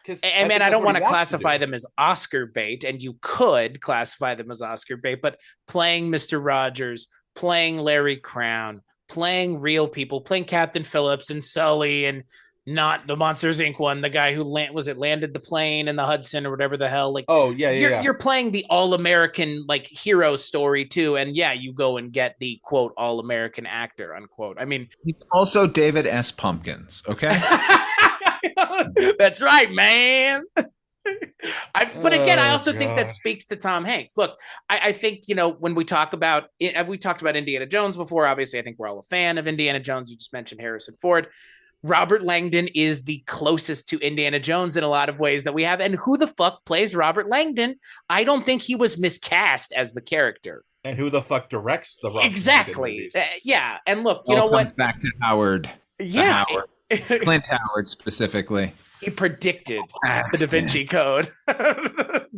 don't want to classify them as Oscar bait, and you could classify them as Oscar bait, but playing Mr. Rogers, playing Larry Crown, playing real people, playing Captain Phillips and Sully, and not the Monsters Inc. one, the guy who landed the plane in the Hudson or whatever the hell. You're playing the all-American hero story too, and you go and get the quote all-American actor unquote. I mean, he's also David S. Pumpkins, okay? That's right, man. But again, I also think that speaks to Tom Hanks. Look, I think, when we talked about Indiana Jones before, obviously I think we're all a fan of Indiana Jones. You just mentioned Harrison Ford. Robert Langdon is the closest to Indiana Jones in a lot of ways that we have. And who the fuck plays Robert Langdon? I don't think he was miscast as the character. And who the fuck directs the Robert exactly? Yeah. And look, you know what? Back to Howard. Yeah. Clint Howard specifically. He predicted the Da Vinci Code.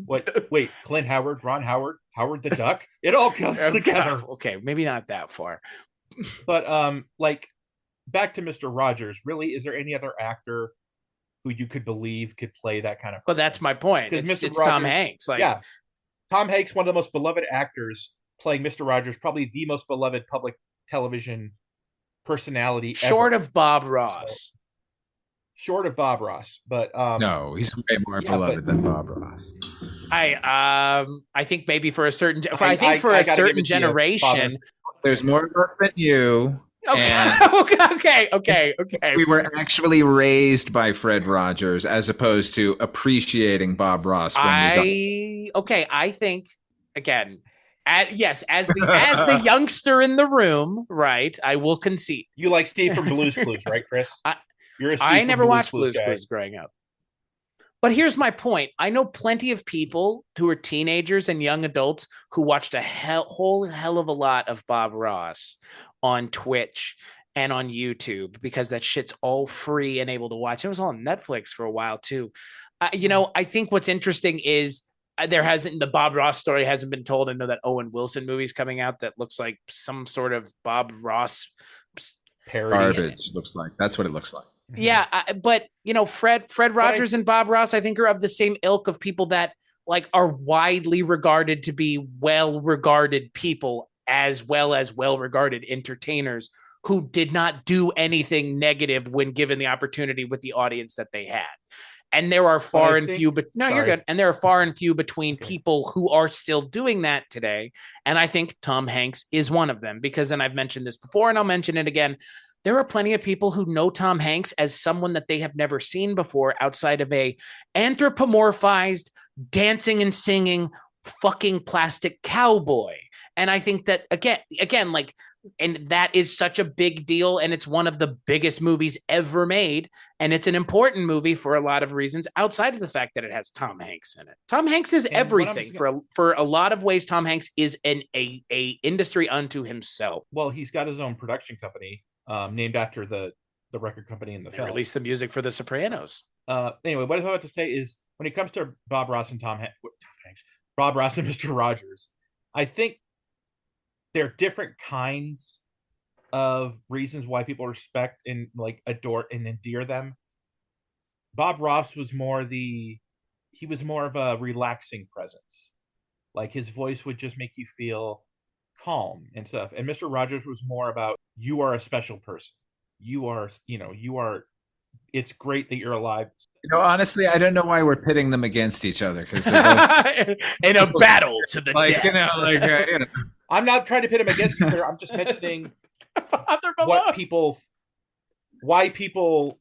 Wait, Clint Howard, Ron Howard, Howard the Duck. It all comes together. Okay, maybe not that far. But back to Mr. Rogers. Really, is there any other actor who you could believe could play that kind of person? Well, that's my point. It's Rogers, Tom Hanks. Tom Hanks, one of the most beloved actors, playing Mr. Rogers, probably the most beloved public television personality short ever. Of Bob Ross. Short of Bob Ross, but no, he's way more beloved than Bob Ross. I think maybe for a certain generation, there's more of us than you. Okay. We were actually raised by Fred Rogers as opposed to appreciating Bob Ross. I think again. As the youngster in the room, right? I will concede. You like Steve from Blue's Clues, right, Chris? I never watched Blue's Clues growing up. But here's my point. I know plenty of people who are teenagers and young adults who watched a whole hell of a lot of Bob Ross on Twitch and on YouTube because that shit's all free and able to watch. It was on Netflix for a while too. I think what's interesting is the Bob Ross story hasn't been told. I know that Owen Wilson movie's coming out that looks like some sort of Bob Ross parody. Garbage looks like. That's what it looks like. Yeah, but Fred Rogers and Bob Ross, I think, are of the same ilk of people that are widely regarded to be well-regarded people as well as well-regarded entertainers who did not do anything negative when given the opportunity with the audience that they had. And there are far and few, but no, you're good. And there are far and few between people who are still doing that today. And I think Tom Hanks is one of them because, and I've mentioned this before, and I'll mention it again. There are plenty of people who know Tom Hanks as someone that they have never seen before outside of a anthropomorphized, dancing and singing, fucking plastic cowboy. And I think that again, and that is such a big deal. And it's one of the biggest movies ever made. And it's an important movie for a lot of reasons outside of the fact that it has Tom Hanks in it. Tom Hanks is everything for a lot of ways. Tom Hanks is a industry unto himself. Well, he's got his own production company, named after the record company in the film. Released the music for The Sopranos. Anyway, what I was about to say is when it comes to Bob Ross and Bob Ross and Mr. Rogers, I think there are different kinds of reasons why people respect and adore and endear them. Bob Ross was more of a relaxing presence. His voice would just make you feel calm and stuff. And Mr. Rogers was more about, you are a special person. You are, it's great that you're alive. Honestly, I don't know why we're pitting them against each other because they're both in a battle to the like death. I'm not trying to pit them against each other. I'm just mentioning why people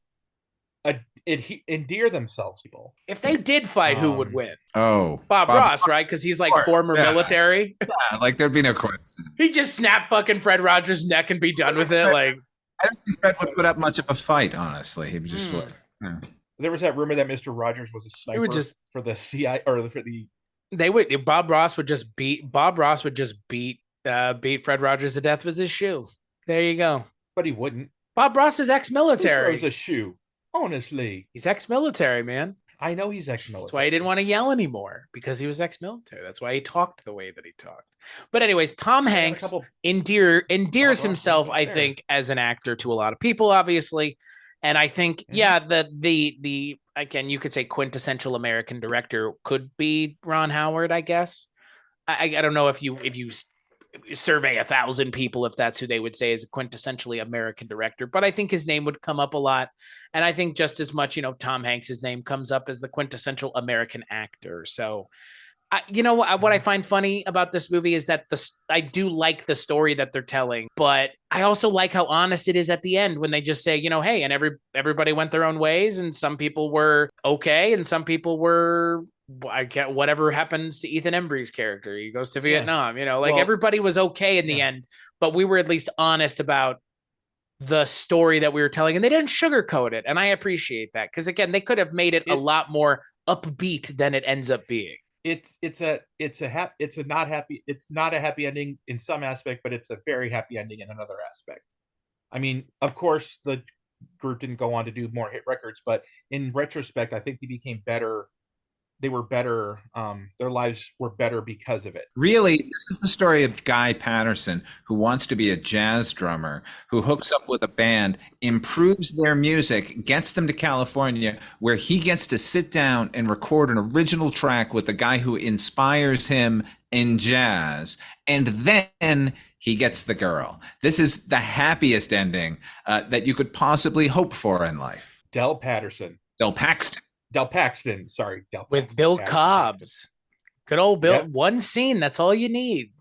endear themselves to people. If they did fight, who would win? Oh, Bob Ross, right? Because he's like former military. Yeah, like there'd be no question. He just snap fucking Fred Rogers' neck and be done with it. Like, I don't think Fred would put up much of a fight, honestly. He would just would. Yeah. There was that rumor that Mr. Rogers was a sniper for the CIA or for the. They would. Bob Ross would just beat Fred Rogers to death with his shoe. There you go. But he wouldn't. Bob Ross is ex-military. He throws a shoe. Honestly, he's ex-military, man. I know he's ex-military. That's why he didn't want to yell anymore, because he was ex-military. That's why he talked the way that he talked. But anyways, Tom Hanks endears himself, I think, as an actor to a lot of people, obviously. And I think, the again, you could say quintessential American director could be Ron Howard, I guess. I don't know if you survey 1,000 people if that's who they would say is a quintessentially American director, but I think his name would come up a lot. And I think just as much, Tom Hanks's name comes up as the quintessential American actor. So what I find funny about this movie is that I do like the story that they're telling, but I also like how honest it is at the end when they just say, hey, and everybody went their own ways, and some people were okay, and some people were, I get whatever happens to Ethan Embry's character. He goes to Vietnam, everybody was okay in the end, but we were at least honest about the story that we were telling, and they didn't sugarcoat it. And I appreciate that. Cause again, they could have made it a lot more upbeat than it ends up being. It's not a happy ending in some aspect, but it's a very happy ending in another aspect. I mean, of course the group didn't go on to do more hit records, but in retrospect, I think they became better. They were better. Their lives were better because of it. Really, this is the story of Guy Patterson, who wants to be a jazz drummer, who hooks up with a band, improves their music, gets them to California, where he gets to sit down and record an original track with the guy who inspires him in jazz. And then he gets the girl. This is the happiest ending that you could possibly hope for in life. Del Paxton. With Bill Cobbs. Good old Bill. Yep. One scene, that's all you need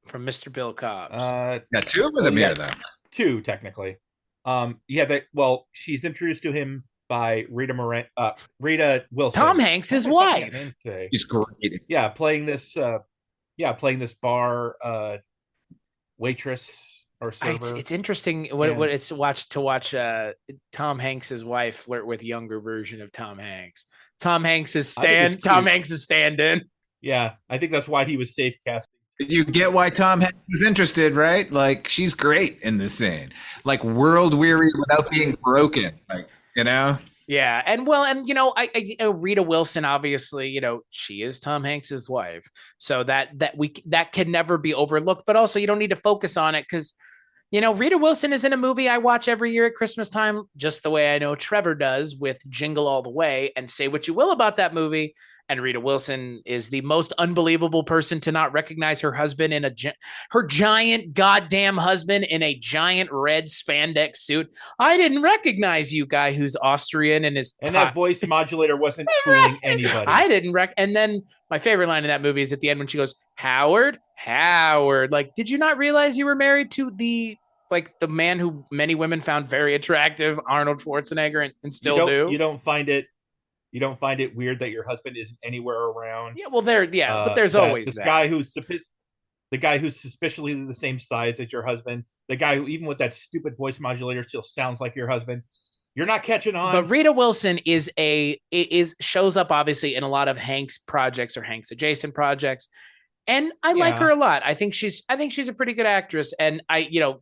from Mr. Bill Cobbs. Two of them here, though. Two, technically. She's introduced to him by Rita Wilson. Tom Hanks' his wife. She's great. Yeah, playing this bar waitress. It's interesting what it's to watch Tom Hanks's wife flirt with younger version of Tom Hanks. Tom Hanks is stand-in. Yeah, I think that's why he was safe casting. You get why Tom Hanks was interested, right? Like, she's great in this scene. Like, world weary without being broken. Like, Yeah, and Rita Wilson, obviously, she is Tom Hanks's wife, so that can never be overlooked. But also, you don't need to focus on it because Rita Wilson is in a movie I watch every year at Christmas time, just the way I know Trevor does with Jingle All the Way. And say what you will about that movie, and Rita Wilson is the most unbelievable person to not recognize her husband in her giant goddamn husband in a giant red spandex suit. I didn't recognize you, guy who's Austrian and is that voice modulator wasn't fooling anybody. I didn't and then my favorite line in that movie is at the end when she goes, Howard, like, did you not realize you were married to the man who many women found very attractive, Arnold Schwarzenegger, and still do? You don't find it weird that your husband isn't anywhere around? Yeah, well, but there's always this that. The guy who's suspiciously the same size as your husband, the guy who, even with that stupid voice modulator, still sounds like your husband. You're not catching on. But Rita Wilson shows up obviously in a lot of Hanks projects or Hanks adjacent projects. And I like her a lot. I think she's a pretty good actress. And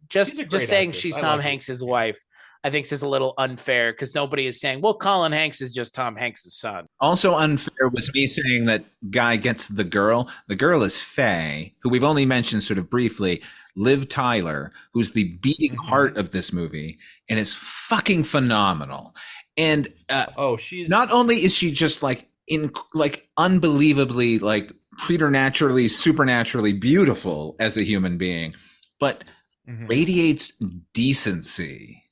just saying actress. She's Tom Hanks' wife, I think is a little unfair because nobody is saying, well, Colin Hanks is just Tom Hanks' son. Also unfair was me saying that Guy gets the girl. The girl is Faye, who we've only mentioned sort of briefly. Liv Tyler, who's the beating heart of this movie and is fucking phenomenal. And she's not only is she just unbelievably preternaturally, supernaturally beautiful as a human being, but radiates decency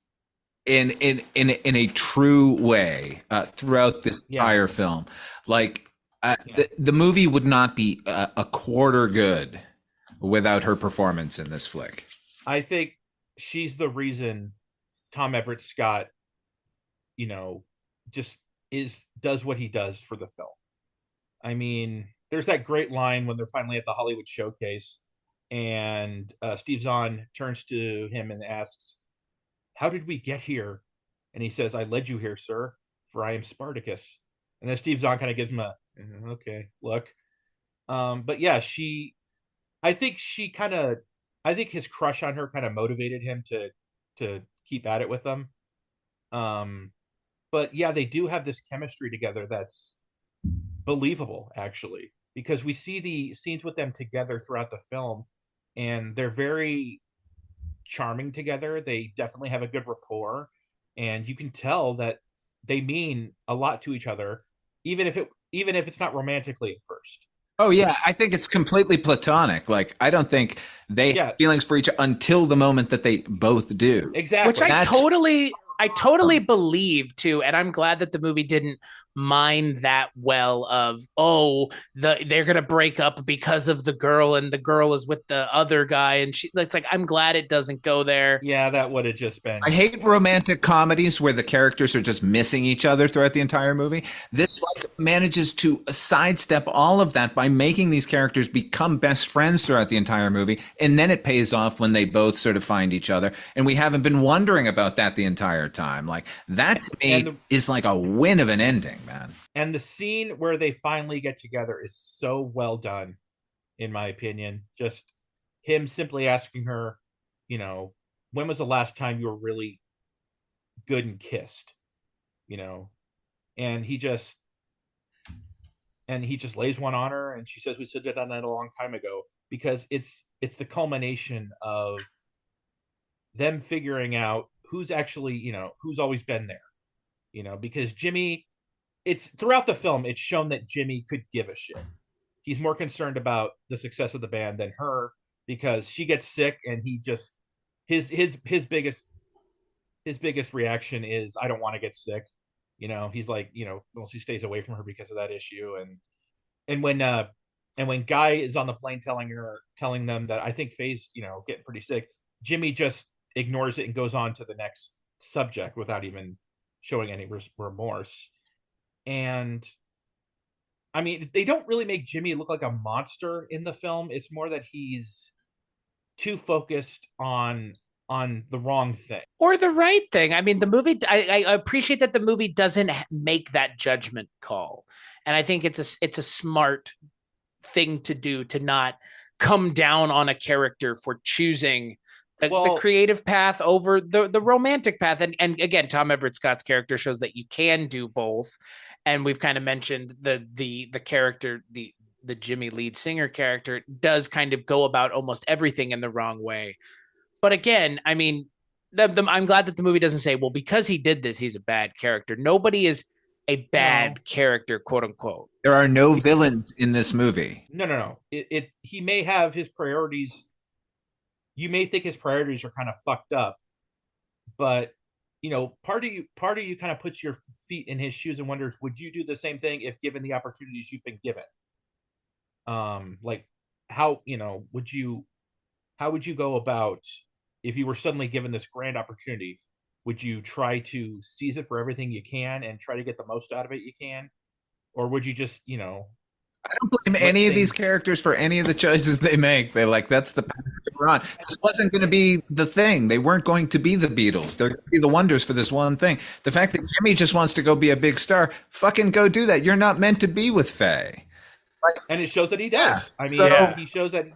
in a true way throughout this entire film. Like the movie would not be a quarter good without her performance in this flick. I think she's the reason Tom Everett Scott, just does what he does for the film. I mean, there's that great line when they're finally at the Hollywood Showcase, and Steve Zahn turns to him and asks, "How did we get here?" And he says, "I led you here, sir, for I am Spartacus." And then Steve Zahn kind of gives him a okay look. But yeah, I think his crush on her kind of motivated him to keep at it with them. But yeah, they do have this chemistry together that's believable, actually, because we see the scenes with them together throughout the film, and they're very charming together. They definitely have a good rapport, and you can tell that they mean a lot to each other, even if it's not romantically at first. Oh yeah, I think it's completely platonic. Like I don't think they have feelings for each other until the moment that they both do. Exactly. Which I totally believe too, and I'm glad that the movie didn't mind that well of they're gonna break up because of the girl, and the girl is with the other guy, and it's like I'm glad it doesn't go there. Yeah, that would have just been. I hate romantic comedies where the characters are just missing each other throughout the entire movie. This manages to sidestep all of that by making these characters become best friends throughout the entire movie, and then it pays off when they both sort of find each other, and we haven't been wondering about that the entire time. Like that to me is like a win of an ending, man. And the scene where they finally get together is so well done, in my opinion. Just him simply asking her, when was the last time you were really good and kissed? And he just lays one on her, and she says we should have done that a long time ago, because it's the culmination of them figuring out who's actually, who's always been there. Because Jimmy, it's throughout the film, it's shown that Jimmy could give a shit. He's more concerned about the success of the band than her, because she gets sick, and he just his biggest reaction is, I don't want to get sick. He's like, well, she stays away from her because of that issue. And when Guy is on the plane telling them that I think Faye's, getting pretty sick, Jimmy just ignores it and goes on to the next subject without even showing any remorse. And I mean, they don't really make Jimmy look like a monster in the film. It's more that he's too focused on the wrong thing or the right thing. I mean, the movie, I appreciate that the movie doesn't make that judgment call. And I think it's a smart thing to do, to not come down on a character for choosing the creative path over the romantic path. And again, Tom Everett Scott's character shows that you can do both. And we've kind of mentioned the character, the Jimmy lead singer character does kind of go about almost everything in the wrong way. But again, I mean, I'm glad that the movie doesn't say, well, because he did this, he's a bad character. Nobody is a bad character, quote unquote. There are no villains in this movie. No. He may have his priorities. You may think his priorities are kind of fucked up, but part of you kind of puts your feet in his shoes and wonders, would you do the same thing if given the opportunities you've been given? Like how would you go about if you were suddenly given this grand opportunity? Would you try to seize it for everything you can and try to get the most out of it you can, or would you just I don't blame any of these characters for any of the choices they make. They're like, that's the path we're on. This wasn't going to be the thing. They weren't going to be the Beatles. They're going to be the Wonders for this one thing. The fact that Jimmy just wants to go be a big star, fucking go do that. You're not meant to be with Faye. And it shows that he does. He shows that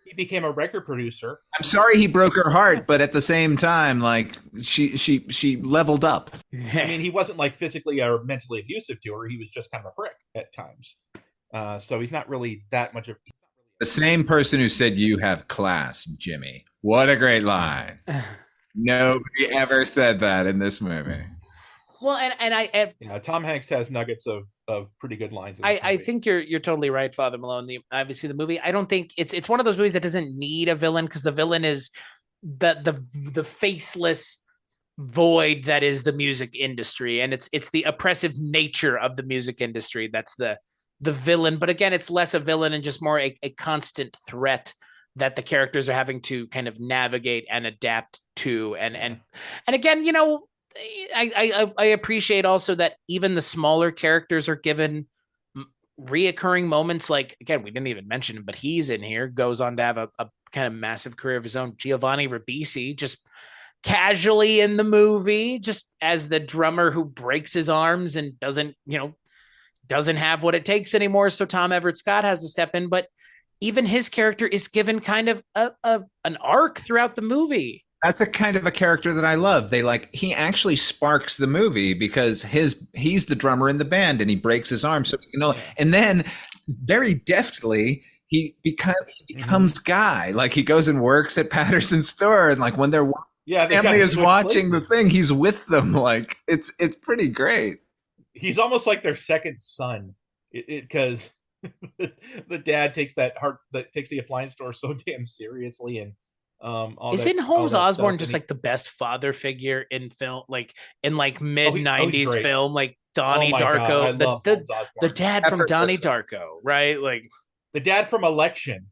he became a record producer. I'm sorry he broke her heart, but at the same time, like she leveled up. I mean, he wasn't like physically or mentally abusive to her. He was just kind of a prick at times. So he's not really that much of the same person who said you have class, Jimmy. What a great line. Nobody ever said that in this movie. Well, and Tom Hanks has nuggets of pretty good lines. I think you're totally right, Father Malone. Obviously, the movie, I don't think it's one of those movies that doesn't need a villain, because the villain is the faceless void that is the music industry, and it's the oppressive nature of the music industry that's the villain. But again, it's less a villain and just more a constant threat that the characters are having to kind of navigate and adapt to. And again, you know, I appreciate also that even the smaller characters are given reoccurring moments. Like, again, we didn't even mention him, but he's in here, goes on to have a kind of massive career of his own. Giovanni Ribisi, just casually in the movie, just as the drummer who breaks his arms and doesn't have what it takes anymore. So Tom Everett Scott has to step in, but even his character is given kind of an arc throughout the movie. That's a kind of a character that I love. He actually sparks the movie because he's the drummer in the band and he breaks his arm. So, and then very deftly, he becomes Guy. Like, he goes and works at Patterson's store, and like when their family is watching the thing, he's with them. Like, it's pretty great. He's almost like their second son, because the dad takes the appliance store so damn seriously, and isn't Holmes Osborne just like the best father figure in film, like in like mid 90s film, like Donnie Darko, the dad from Donnie Darko, right? Like the dad from Election.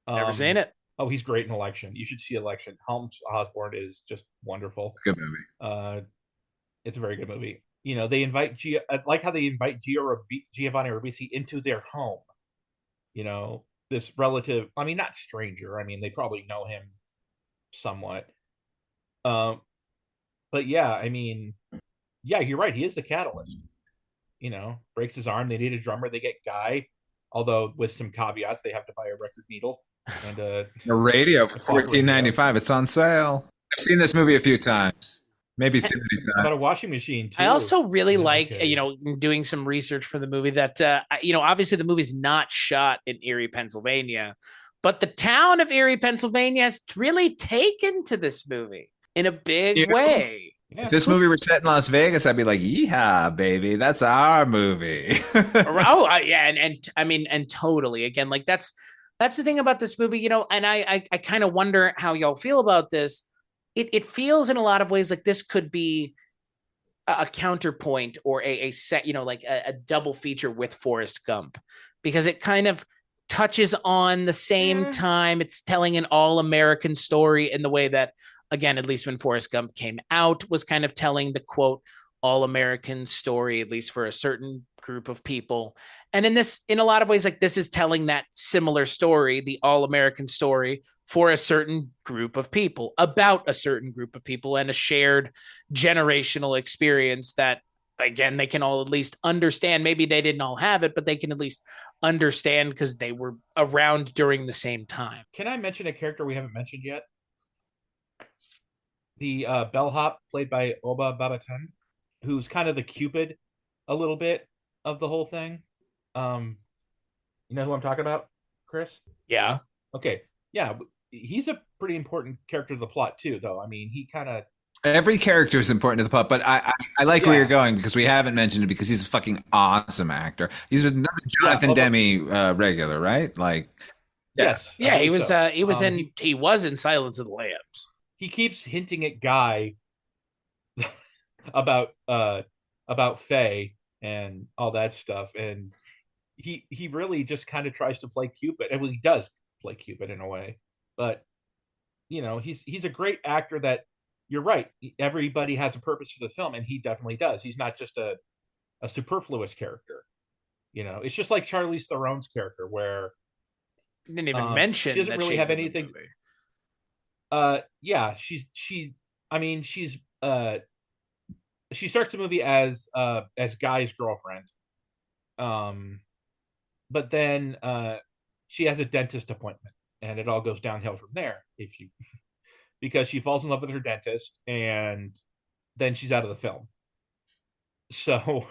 Never seen it. Oh, he's great in Election. You should see Election. Holmes Osborne is just wonderful. It's a good movie. It's a very good movie. You know, they invite like how they invite Giovanni Ribisi into their home. You know, this relative, I mean, not stranger. I mean, they probably know him somewhat. But yeah, I mean, yeah, you're right. He is the catalyst. You know, breaks his arm. They need a drummer. They get Guy, although with some caveats. They have to buy a record needle and a radio for $14.95. It's on sale. I've seen this movie a few times. Maybe too many times. About a washing machine too. I also really like, doing some research for the movie that, obviously the movie's not shot in Erie, Pennsylvania, but the town of Erie, Pennsylvania has really taken to this movie in a big way. Yeah. If this movie were set in Las Vegas, I'd be like, yeehaw, baby, that's our movie. And totally. Again, like that's the thing about this movie, and I kind of wonder how y'all feel about this. It feels in a lot of ways like this could be a counterpoint or a set, like a double feature with Forrest Gump, because it kind of touches on the same time. It's telling an all-American story in the way that, again, at least when Forrest Gump came out, was kind of telling the quote all-American story, at least for a certain group of people. And in a lot of ways, like this is telling that similar story, the all-American story, for a certain group of people, about a certain group of people, and a shared generational experience that, again, they can all at least understand. Maybe they didn't all have it, but they can at least understand because they were around during the same time. Can I mention a character we haven't mentioned yet? The bellhop played by Oba Babatan, who's kind of the Cupid a little bit of the whole thing. You know who I'm talking about, Chris? Yeah. Okay. Yeah. He's a pretty important character to the plot too, though. I mean, he kind of... Every character is important to the plot, but I like where you're going, because we haven't mentioned it, because he's a fucking awesome actor. He's another Jonathan Demme regular, right? Like, yes. Yeah, he was in Silence of the Lambs. He keeps hinting at Guy about Faye and all that stuff, and he really just kind of tries to play Cupid. And he does play Cupid in a way, but he's a great actor. That you're right, everybody has a purpose for the film, and he definitely does. He's not just a superfluous character. It's just like Charlize Theron's character, where you didn't even mention she doesn't really have anything. Yeah, she starts the movie as Guy's girlfriend, but then she has a dentist appointment, and it all goes downhill from there. Because she falls in love with her dentist, and then she's out of the film. So,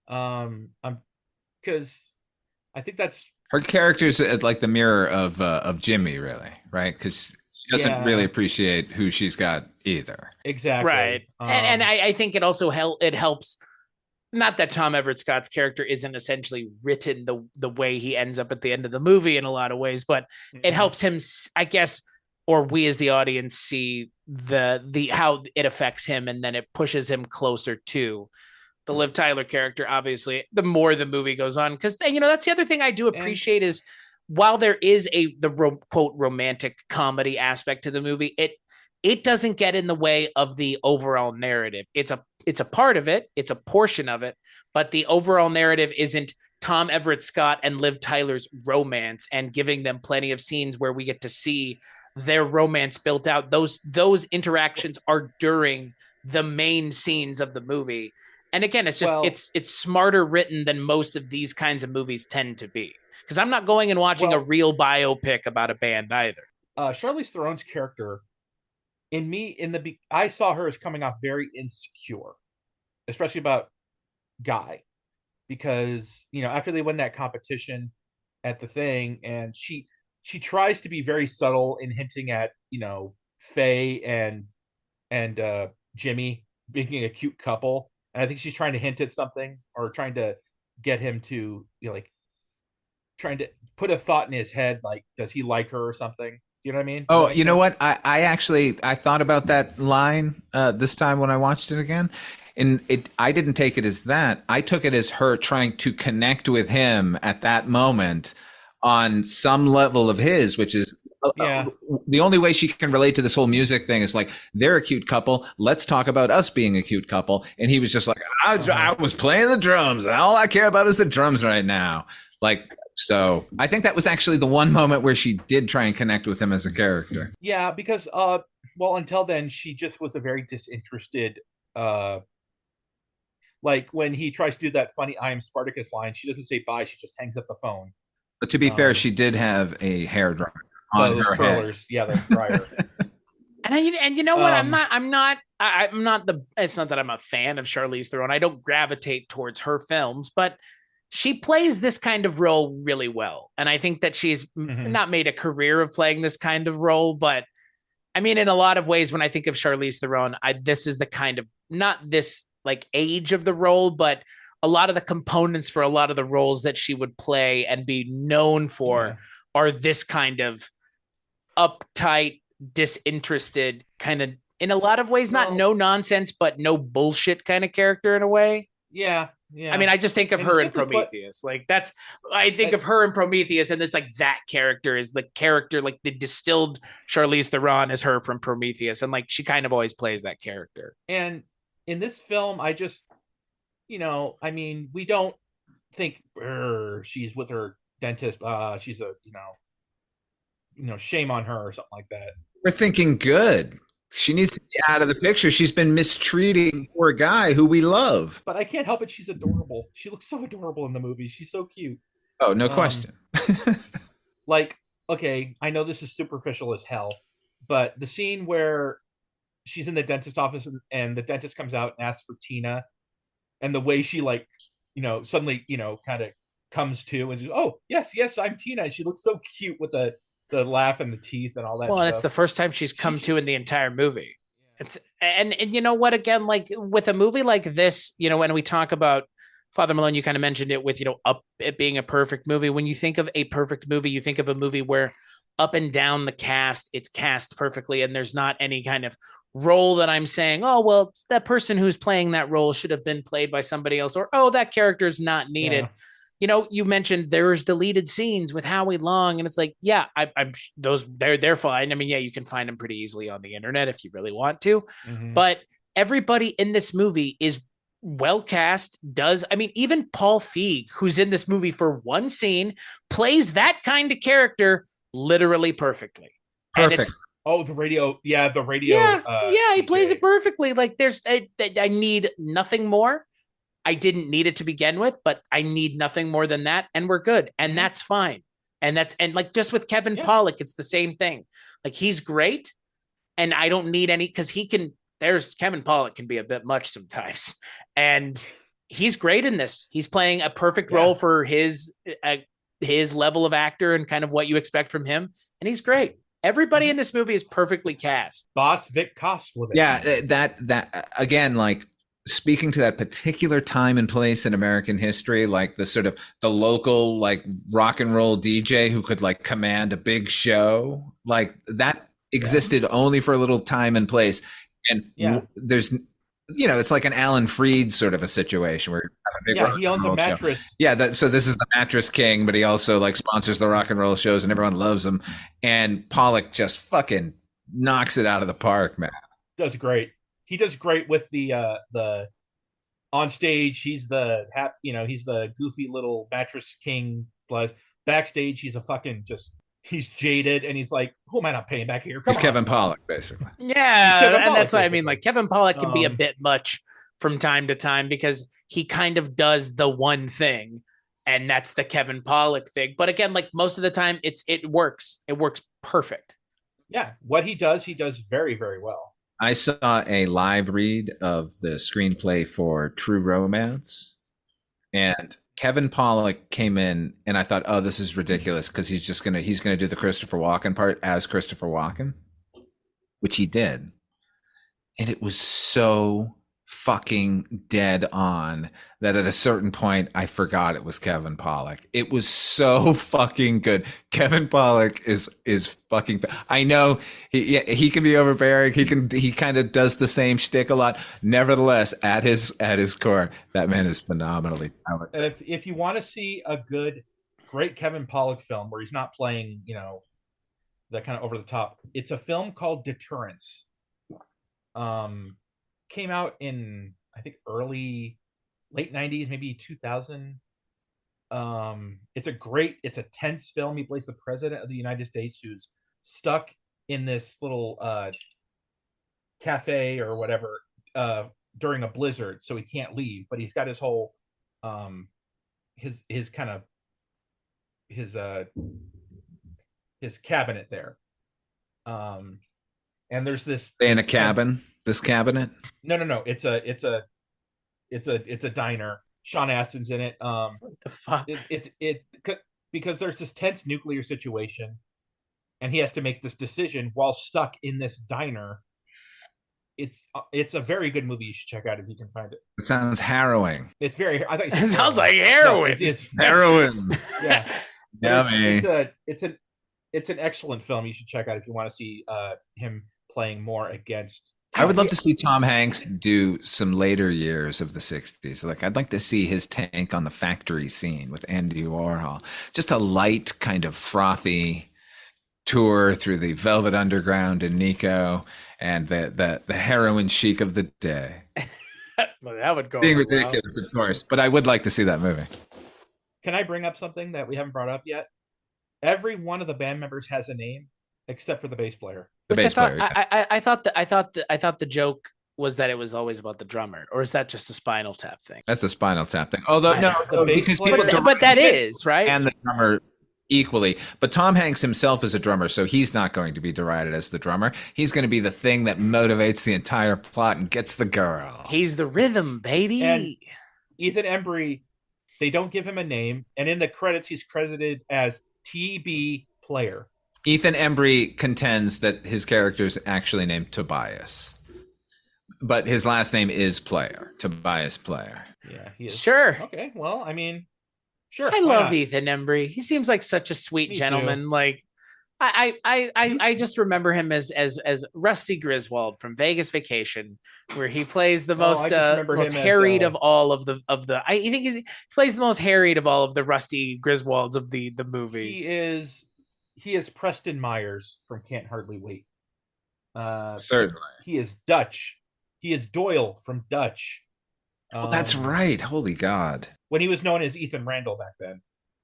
because I think that's her character's like the mirror of Jimmy, really, right? Because she doesn't really appreciate who she's got either. Exactly. Right. And I think it also helps, not that Tom Everett Scott's character isn't essentially written the way he ends up at the end of the movie in a lot of ways, but it helps him, I guess, or we as the audience see the how it affects him, and then it pushes him closer to the Liv Tyler character, obviously, the more the movie goes on. Because, that's the other thing I do appreciate is while there is quote romantic comedy aspect to the movie, it doesn't get in the way of the overall narrative. It's a part of it, it's a portion of it, but the overall narrative isn't Tom Everett Scott and Liv Tyler's romance and giving them plenty of scenes where we get to see their romance built out. Those interactions are during the main scenes of the movie. And again, it's just it's smarter written than most of these kinds of movies tend to be. Because I'm not going and watching a real biopic about a band either. Charlize Theron's character, I saw her as coming off very insecure, especially about Guy, because after they win that competition at the thing, and she tries to be very subtle in hinting at Faye and Jimmy being a cute couple. And I think she's trying to hint at something, or trying to get him to, trying to put a thought in his head, like, does he like her or something? You know what I mean? Oh, you know what? I actually thought about that line this time when I watched it again. And I didn't take it as that. I took it as her trying to connect with him at that moment on some level of his, which is the only way she can relate to this whole music thing is like, they're a cute couple. Let's talk about us being a cute couple. And he was just like, I was playing the drums, and all I care about is the drums right now. So I think that was actually the one moment where she did try and connect with him as a character. Yeah, because until then she just was a very disinterested. Like when he tries to do that funny "I am Spartacus" line, she doesn't say bye. She just hangs up the phone. But to be fair, she did have a hair dryer on those her curlers. head. Yeah, the dryer. And you know what? I'm not. It's not that I'm a fan of Charlize Theron. I don't gravitate towards her films, but she plays this kind of role really well. And I think that she's not made a career of playing this kind of role, but I mean, in a lot of ways, when I think of Charlize Theron, this is the kind of, not this like age of the role, but a lot of the components for a lot of the roles that she would play and be known for are this kind of uptight, disinterested kind of, in a lot of ways, not no nonsense, but no bullshit kind of character in a way. Yeah. Yeah. I mean, I just think of her in Prometheus. I think of her in Prometheus, and it's like that character is the character, like the distilled Charlize Theron is her from Prometheus. And like, she kind of always plays that character. And in this film, I just, I mean, we don't think she's with her dentist. She's a, shame on her or something like that. We're thinking good. She needs to be out of the picture. She's been mistreating poor Guy who we love. But I can't help it. She's adorable. She looks so adorable in the movie. She's so cute. Oh, no question. Okay, I know this is superficial as hell, but the scene where she's in the dentist office and the dentist comes out and asks for Tina, and the way she suddenly, kind of comes to and says, oh, yes, I'm Tina. And she looks so cute with the laugh and the teeth and all that. Well, and it's the first time she's come to in the entire movie. It's and you know what, again, like with a movie like this, when we talk about Father Malone, you kind of mentioned it with, it being a perfect movie. When you think of a perfect movie, you think of a movie where up and down the cast, it's cast perfectly, and there's not any kind of role that I'm saying, oh, well, that person who's playing that role should have been played by somebody else, or, oh, that character is not needed. Yeah. You mentioned there's deleted scenes with Howie Long, and it's like, yeah, I'm those they're fine. I mean, yeah, you can find them pretty easily on the internet if you really want to, but everybody in this movie is well cast. Even Paul Feig, who's in this movie for one scene, plays that kind of character literally perfectly. Perfect. The radio. Yeah, the radio. He plays it perfectly. Like I need nothing more. I didn't need it to begin with, but I need nothing more than that, and we're good. And that's fine. And like just with Kevin Pollak, it's the same thing. Like, he's great, and I don't need any, because Kevin Pollak can be a bit much sometimes. And he's great in this. He's playing a perfect role for his level of actor and kind of what you expect from him. And he's great. Everybody in this movie is perfectly cast. Boss Vic Koslovich. Yeah, that again, like, speaking to that particular time and place in American history, like the sort of the local, like, rock and roll DJ who could like command a big show, like that existed only for a little time and place. And there's, it's like an Alan Freed sort of a situation where he owns a mattress. Yeah, so this is the mattress king, but he also like sponsors the rock and roll shows and everyone loves him. And Pollock just fucking knocks it out of the park, man. Does great. He does great with the on stage. He's the he's the goofy little mattress king. Plus backstage, he's a fucking he's jaded and he's like, who am I not paying back here? He's Kevin Pollock, basically. Yeah, and that's what I mean. Like Kevin Pollock can be a bit much from time to time because he kind of does the one thing, and that's the Kevin Pollock thing. But again, like most of the time, it works. It works perfect. Yeah, what he does very, very well. I saw a live read of the screenplay for True Romance, and Kevin Pollock came in, and I thought, oh, this is ridiculous because he's gonna do the Christopher Walken part as Christopher Walken, which he did, and it was so fucking dead on that at a certain point I forgot it was Kevin Pollock. It was so fucking good. Kevin Pollock is fucking. I know he can be overbearing. He kind of does the same shtick a lot. Nevertheless, at his core, that man is phenomenally talented. If you want to see a great Kevin Pollock film where he's not playing, that kind of over the top, it's a film called Deterrence. Came out in I think late 90s, maybe 2000. It's a tense film. He plays the president of the United States who's stuck in this little cafe or whatever during a blizzard, so he can't leave, but he's got his whole his cabinet there. And there's this in a cabin. This cabinet? No. It's a diner. Sean Astin's in it. What the fuck? Because there's this tense nuclear situation, and he has to make this decision while stuck in this diner. It's a very good movie. You should check out if you can find it. It sounds harrowing. It's very. I think it sounds like heroin. No, it's heroin. Yeah. Yummy. It's an excellent film. You should check out if you want to see him playing more against. I would love to see Tom Hanks do some later years of the 60s. Like, I'd like to see his take on the factory scene with Andy Warhol. Just a light, kind of frothy tour through the Velvet Underground and Nico and the heroin chic of the day. Well, that would go being ridiculous, of course, but I would like to see that movie. Can I bring up something that we haven't brought up yet? Every one of the band members has a name except for the bass player. I thought the joke was that it was always about the drummer, or is that just a Spinal Tap thing? That's a Spinal Tap thing. Although but that is right, and the drummer equally. But Tom Hanks himself is a drummer, so he's not going to be derided as the drummer. He's going to be the thing that motivates the entire plot and gets the girl. He's the rhythm, baby. And Ethan Embry, they don't give him a name, and in the credits, he's credited as TB Player. Ethan Embry contends that his character is actually named Tobias, but his last name is Player. Tobias Player. Yeah, he is. Sure. Okay. Well, I mean, sure. I love Ethan Embry. He seems like such a sweet gentleman. Too. Like, I just remember him as Rusty Griswold from Vegas Vacation, where he plays the most harried of all of the. I think he plays the most harried of all of the Rusty Griswolds of the movies. He is Preston Myers from Can't Hardly Wait. Certainly. He is Dutch. He is Doyle from Dutch. Oh, that's right. Holy God. When he was known as Ethan Randall back then.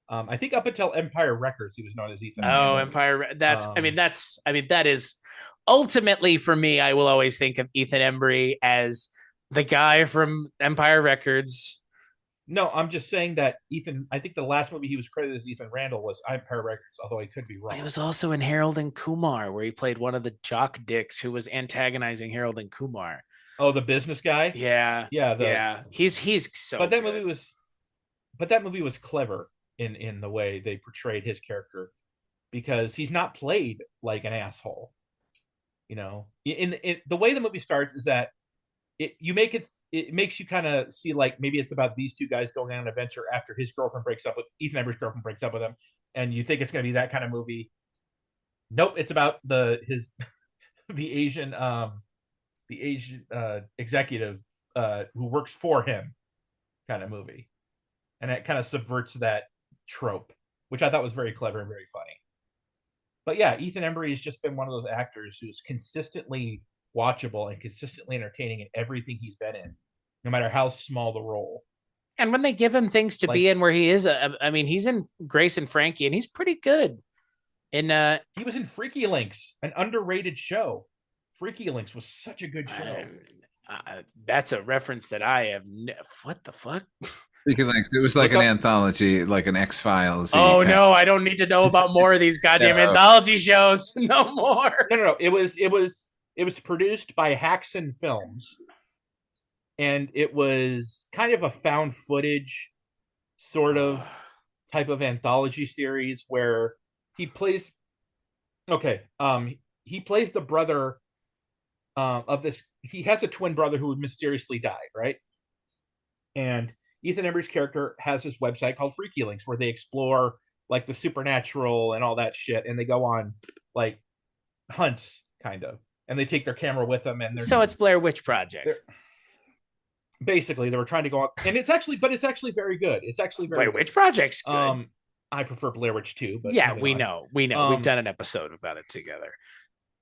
I think up until Empire Records, he was known as Ethan Randall. Empire. That is ultimately for me. I will always think of Ethan Embry as the guy from Empire Records. No, I'm just saying that I think the last movie he was credited as Ethan Randall was Empire Records, although I could be wrong. But he was also in Harold and Kumar, where he played one of the jock dicks who was antagonizing Harold and Kumar. Oh, the business guy? Yeah. Yeah. He's so But that movie was clever in the way they portrayed his character, because he's not played like an asshole. In the way the movie starts is that it makes you kind of see like maybe it's about these two guys going on an adventure after his girlfriend breaks up with Ethan Embry's girlfriend breaks up with him, and you think it's going to be that kind of movie. Nope, it's about the Asian executive who works for him kind of movie, and it kind of subverts that trope, which I thought was very clever and very funny. But yeah, Ethan Embry has just been one of those actors who's consistently watchable and consistently entertaining in everything he's been in, no matter how small the role. And when they give him things to be in where he is, I mean, he's in Grace and Frankie, and he's pretty good. He was in Freaky Links, an underrated show. Freaky Links was such a good show. That's a reference that I have. What the fuck? Freaky Links. It was like an anthology, like an X-Files. Oh no, I don't need to know about more of these goddamn anthology shows. No more. No. It was produced by Haxan Films, and it was kind of a found footage sort of type of anthology series where he plays he plays the brother of this. He has a twin brother who mysteriously died, right? And Ethan Embry's character has this website called Freaky Links where they explore like the supernatural and all that shit, and they go on like hunts kind of, and they take their camera with them. And so it's Blair Witch Project. Basically, they were trying to go on, and it's actually very good. It's actually very Blair Witch Project's good. I prefer Blair Witch 2, but yeah, we know. We've done an episode about it together.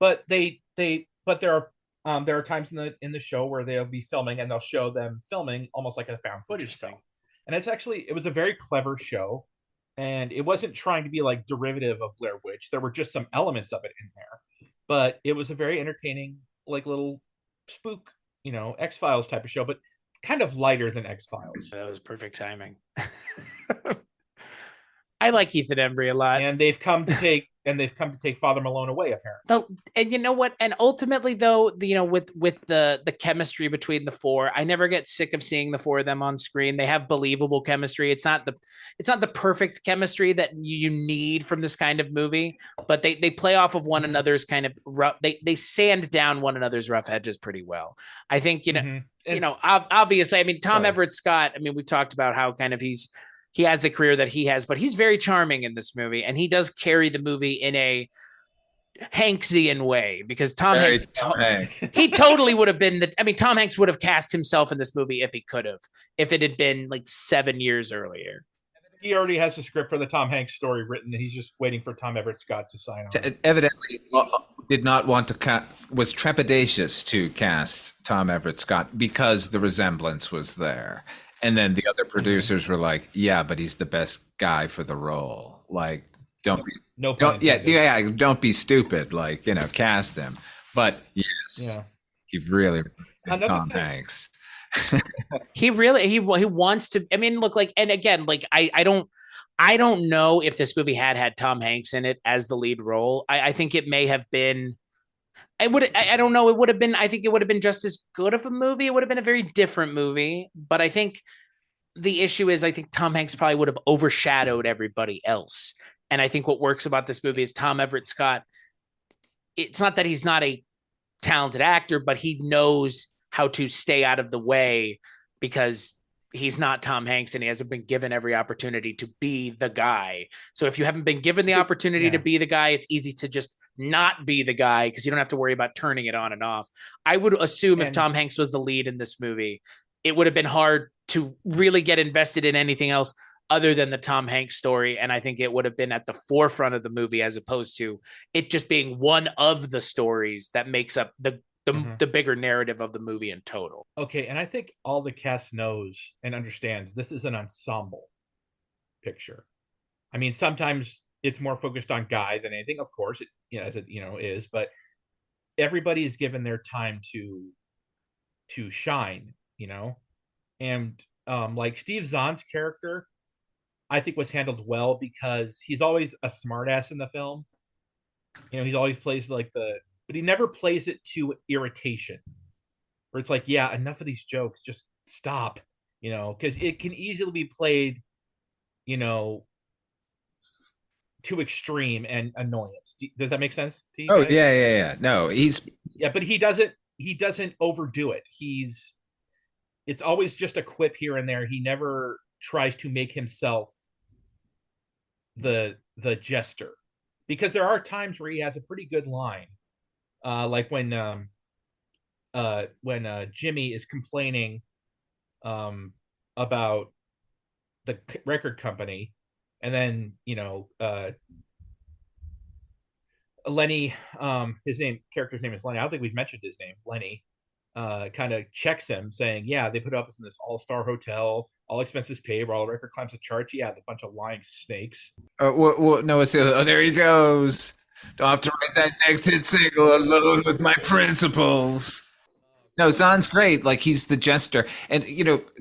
But there are times in the show where they'll be filming and they'll show them filming almost like a found footage thing. And it was a very clever show, and it wasn't trying to be like derivative of Blair Witch. There were just some elements of it in there, but it was a very entertaining, like little spook, X-Files type of show, but kind of lighter than X-Files. That was perfect timing. I like Ethan Embry a lot, and they've come to take Father Malone away, apparently. And you know what? And ultimately, though, with the chemistry between the four, I never get sick of seeing the four of them on screen. They have believable chemistry. It's not the perfect chemistry that you need from this kind of movie, but they play off of one another's kind of rough. They sand down one another's rough edges pretty well. I think obviously. I mean, Tom Everett Scott. I mean, we've talked about how kind of he has the career that he has, but he's very charming in this movie, and he does carry the movie in a Hanksian way, because Tom Hanks, he totally would have been Tom Hanks would have cast himself in this movie if he could have, if it had been like 7 years earlier. He already has the script for the Tom Hanks story written, and he's just waiting for Tom Everett Scott to sign on. Evidently, did not want to was trepidatious to cast Tom Everett Scott because the resemblance was there. And then the other producers were like, "Yeah, but he's the best guy for the role. Like, don't be stupid. Like, cast him." But yes, he really Tom Hanks. he wants to. I mean, look, like, and again, like, I don't know if this movie had Tom Hanks in it as the lead role. I think it may have been. I don't know. It would have been, I think it would have been just as good of a movie. It would have been a very different movie, but I think the issue is, I think Tom Hanks probably would have overshadowed everybody else. And I think what works about this movie is Tom Everett Scott. It's not that he's not a talented actor, but he knows how to stay out of the way because he's not Tom Hanks and he hasn't been given every opportunity to be the guy. So if you haven't been given the opportunity to be the guy, it's easy to just not be the guy because you don't have to worry about turning it on and off. I would assume if Tom Hanks was the lead in this movie, it would have been hard to really get invested in anything else other than the Tom Hanks story. And I think it would have been at the forefront of the movie as opposed to it just being one of the stories that makes up the bigger narrative of the movie in total. Okay, and I think all the cast knows and understands this is an ensemble picture. I mean, sometimes it's more focused on Guy than anything. Of course, as it is, but everybody is given their time to shine, and like Steve Zahn's character, I think was handled well because he's always a smartass in the film. He's always plays but he never plays it to irritation where it's like, yeah, enough of these jokes, just stop, because it can easily be played, to extreme and annoyance. Does that make sense to you? Oh, guys? Yeah. No, but he doesn't overdo it. It's always just a quip here and there. He never tries to make himself the jester, because there are times where he has a pretty good line Like when Jimmy is complaining about the record company, and then Lenny, his character's name is Lenny. I don't think we've mentioned his name. Lenny kind of checks him, saying, "Yeah, they put us in this all-star hotel, all expenses paid, where all the record climbs the charts. Yeah, the bunch of lying snakes." No, it's the other. Oh, there he goes. Don't have to write that next hit single alone with my principles. No, Zahn's great. Like, he's the jester. And,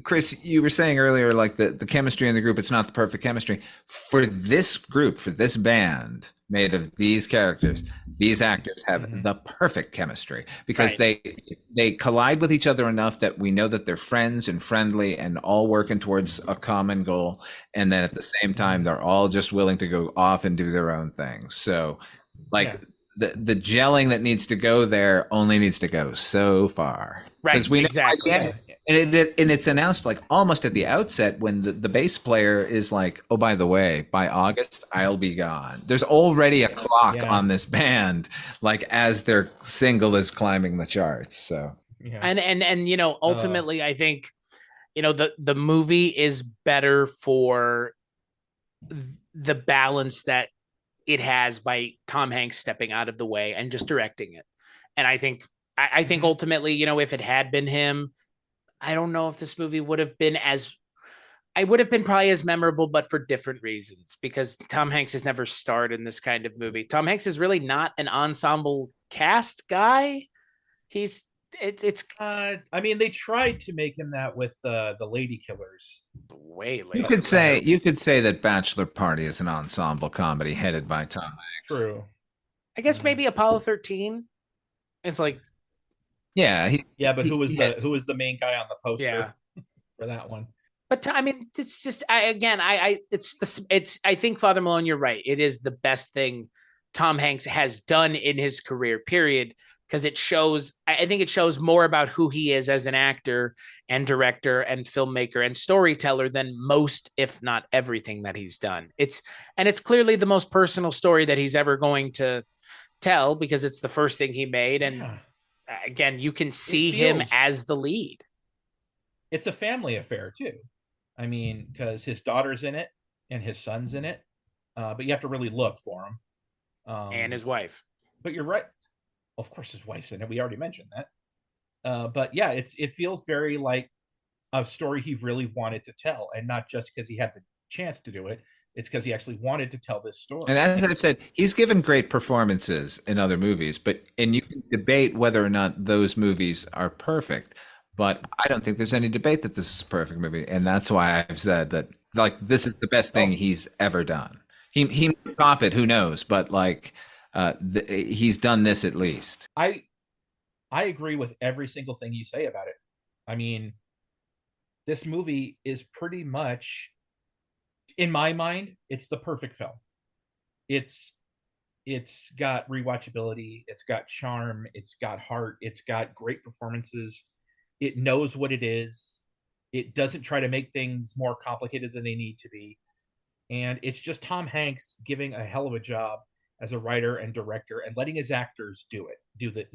Chris, you were saying earlier, like, the chemistry in the group, it's not the perfect chemistry. For this group, for this band made of these characters, these actors have the perfect chemistry because they collide with each other enough that we know that they're friends and friendly and all working towards a common goal. And then at the same time, they're all just willing to go off and do their own thing. So, like, the gelling that needs to go there only needs to go so far. Right, Because we know exactly. and it's announced like almost at the outset when the bass player is like, oh, by the way, by August, I'll be gone. There's already a clock on this band, like as their single is climbing the charts. So and ultimately, I think the movie is better for the balance that it has by Tom Hanks stepping out of the way and just directing it. And I think ultimately, if it had been him, I don't know if this movie would have been probably as memorable, but for different reasons, because Tom Hanks has never starred in this kind of movie. Tom Hanks is really not an ensemble cast guy. I mean, they tried to make him that with the Lady Killers. Way later. You could say that Bachelor Party is an ensemble comedy headed by Tom Hanks. True. I guess maybe Apollo 13 is like. But who was the main guy on the poster for that one? But I mean, it's just I think Father Malone, you're right. It is the best thing Tom Hanks has done in his career, period. Because I think it shows more about who he is as an actor and director and filmmaker and storyteller than most, if not everything, that he's done. It's clearly the most personal story that he's ever going to tell because it's the first thing he made. And again, you can see him as the lead. It's a family affair too. I mean, because his daughter's in it and his son's in it, but you have to really look for him. And his wife. But you're right. Of course, his wife's in it. We already mentioned that. But yeah, it feels very like a story he really wanted to tell, and not just because he had the chance to do it. It's because he actually wanted to tell this story. And as I've said, he's given great performances in other movies, and you can debate whether or not those movies are perfect. But I don't think there's any debate that this is a perfect movie, and that's why I've said that like this is the best thing he's ever done. He might top it, who knows? But like. He's done this at least. I agree with every single thing you say about it. I mean, this movie is pretty much, in my mind, it's the perfect film. It's got rewatchability, it's got charm, it's got heart, it's got great performances. It knows what it is. It doesn't try to make things more complicated than they need to be. And it's just Tom Hanks giving a hell of a job as a writer and director and letting his actors do the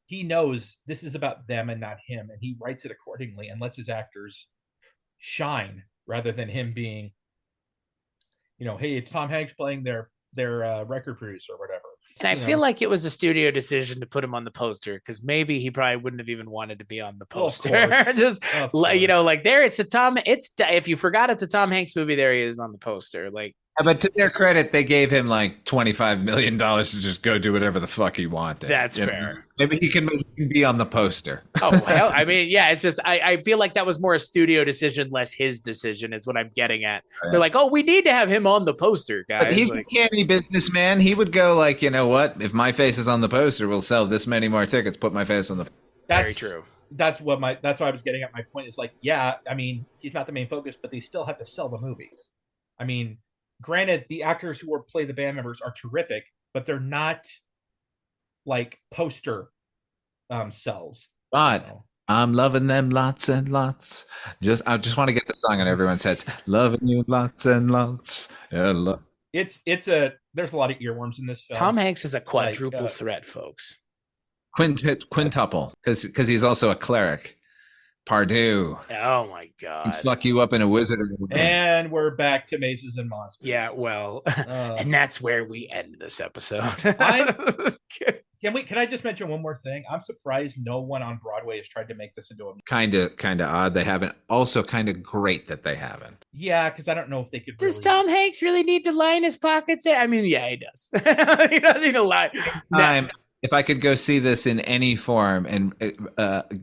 he knows this is about them and not him, and he writes it accordingly and lets his actors shine rather than him being hey, it's Tom Hanks playing their record producer or whatever. And I feel like it was a studio decision to put him on the poster because maybe he probably wouldn't have even wanted to be on the poster. Just like there, it's if you forgot it's a Tom Hanks movie, there he is on the poster. Like, but to their credit, they gave him like $25 million to just go do whatever the fuck he wanted. That's fair. Maybe he can be on the poster. Oh, well, I mean, yeah, it's just I feel like that was more a studio decision, less his decision, is what I'm getting at. Yeah. They're like, oh, we need to have him on the poster, guys. But he's a canny businessman. He would go like, you know what? If my face is on the poster, we'll sell this many more tickets. Put my face on the. Very true. That's what I was getting at. My point is like, yeah, I mean, he's not the main focus, but they still have to sell the movie. I mean, granted, the actors who play the band members are terrific, but they're not like poster sells. But I'm loving them lots and lots. I just want to get the song on everyone's heads. Loving you lots and lots. There's a lot of earworms in this film. Tom Hanks is a quadruple threat, folks. Quintuple, because he's also a cleric. Pardue. Oh my God. Pluck you up in a wizard. And we're back to Mazes and Monsters. Yeah, well, and that's where we end this episode. Can I just mention one more thing? I'm surprised no one on Broadway has tried to make this into a kind of odd they haven't. Also, kind of great that they haven't. Yeah, because I don't know if they could. Does Tom Hanks really need to line his pockets? I mean, yeah, he does. He doesn't need to lie. If I could go see this in any form and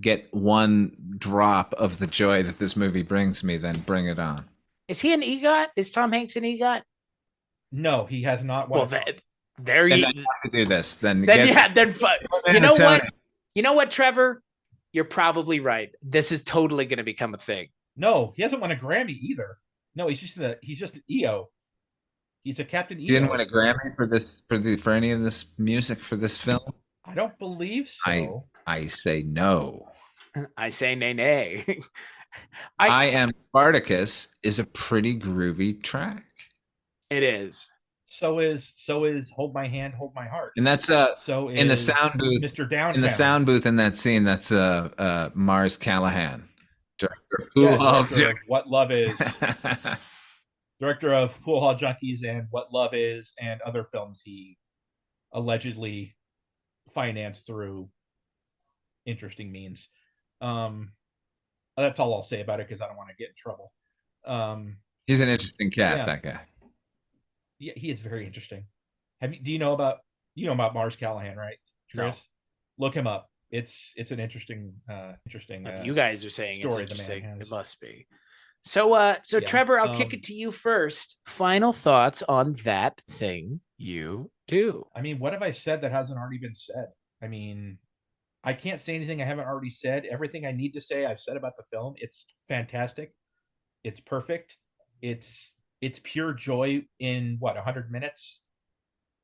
get one drop of the joy that this movie brings me, then bring it on. Is he an EGOT? Is Tom Hanks an EGOT? No, he has not. Well, there you have to do this. Then you know what? You know what, Trevor? You're probably right. This is totally going to become a thing. No, he hasn't won a Grammy either. No, he's just an EO. He's a Captain EO. You didn't win a Grammy for any of this music for this film? I don't believe so. I say no. I say nay. I Am Spartacus is a pretty groovy track. It is. So is Hold My Hand, Hold My Heart. And that's so in the sound booth. Mr. Downtown. In the sound booth in that scene, that's Mars Callahan. Director of What Love Is. Director of Pool Hall Junkies and What Love Is and other films he allegedly financed through interesting means. That's all I'll say about it because I don't want to get in trouble. He's an interesting cat, that guy. Yeah, he is very interesting. Do you know about Mars Callahan, right, Chris? No. Look him up. It's an interesting. If you guys are saying it's interesting, it must be. So Trevor, I'll kick it to you first. Final thoughts on That Thing You Do. I mean, what have I said that hasn't already been said? I mean, I can't say anything I haven't already said. Everything I need to say, I've said about the film. It's fantastic. It's perfect. It's pure joy in 100 minutes.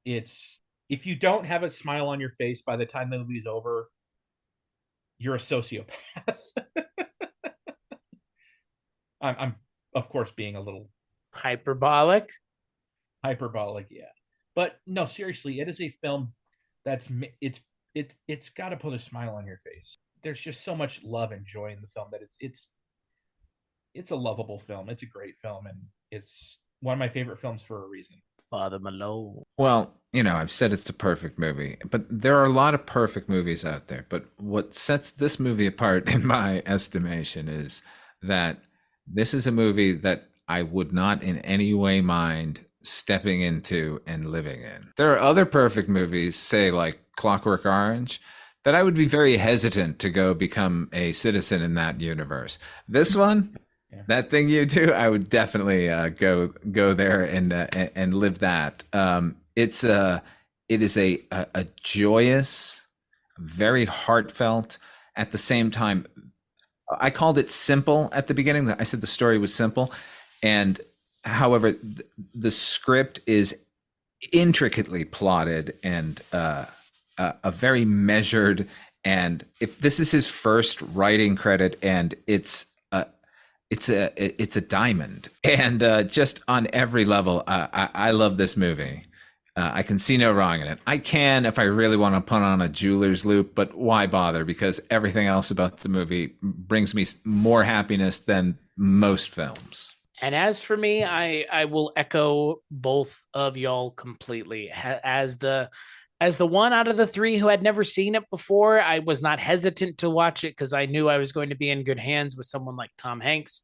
If you don't have a smile on your face by the time the movie is over, you're a sociopath. I'm of course being a little hyperbolic, yeah. But no, seriously, it is a film it's got to put a smile on your face. There's just so much love and joy in the film that it's a lovable film. It's a great film, and it's one of my favorite films for a reason. Father Malone. Well, I've said it's a perfect movie, but there are a lot of perfect movies out there. But what sets this movie apart, in my estimation, is that this is a movie that I would not in any way mind stepping into and living in. There are other perfect movies, say like Clockwork Orange, that I would be very hesitant to go become a citizen in that universe. This one, That Thing You Do, I would definitely go there and live that. It is a joyous, very heartfelt, at the same time. I called it simple at the beginning. I said the story was simple, and however, the script is intricately plotted and a very measured. And if this is his first writing credit, and it's a diamond, and just on every level, I love this movie. I can see no wrong in it. I can if I really want to put on a jeweler's loop, but why bother? Because everything else about the movie brings me more happiness than most films. And as for me, I will echo both of y'all completely. As the one out of the three who had never seen it before, I was not hesitant to watch it because I knew I was going to be in good hands with someone like Tom Hanks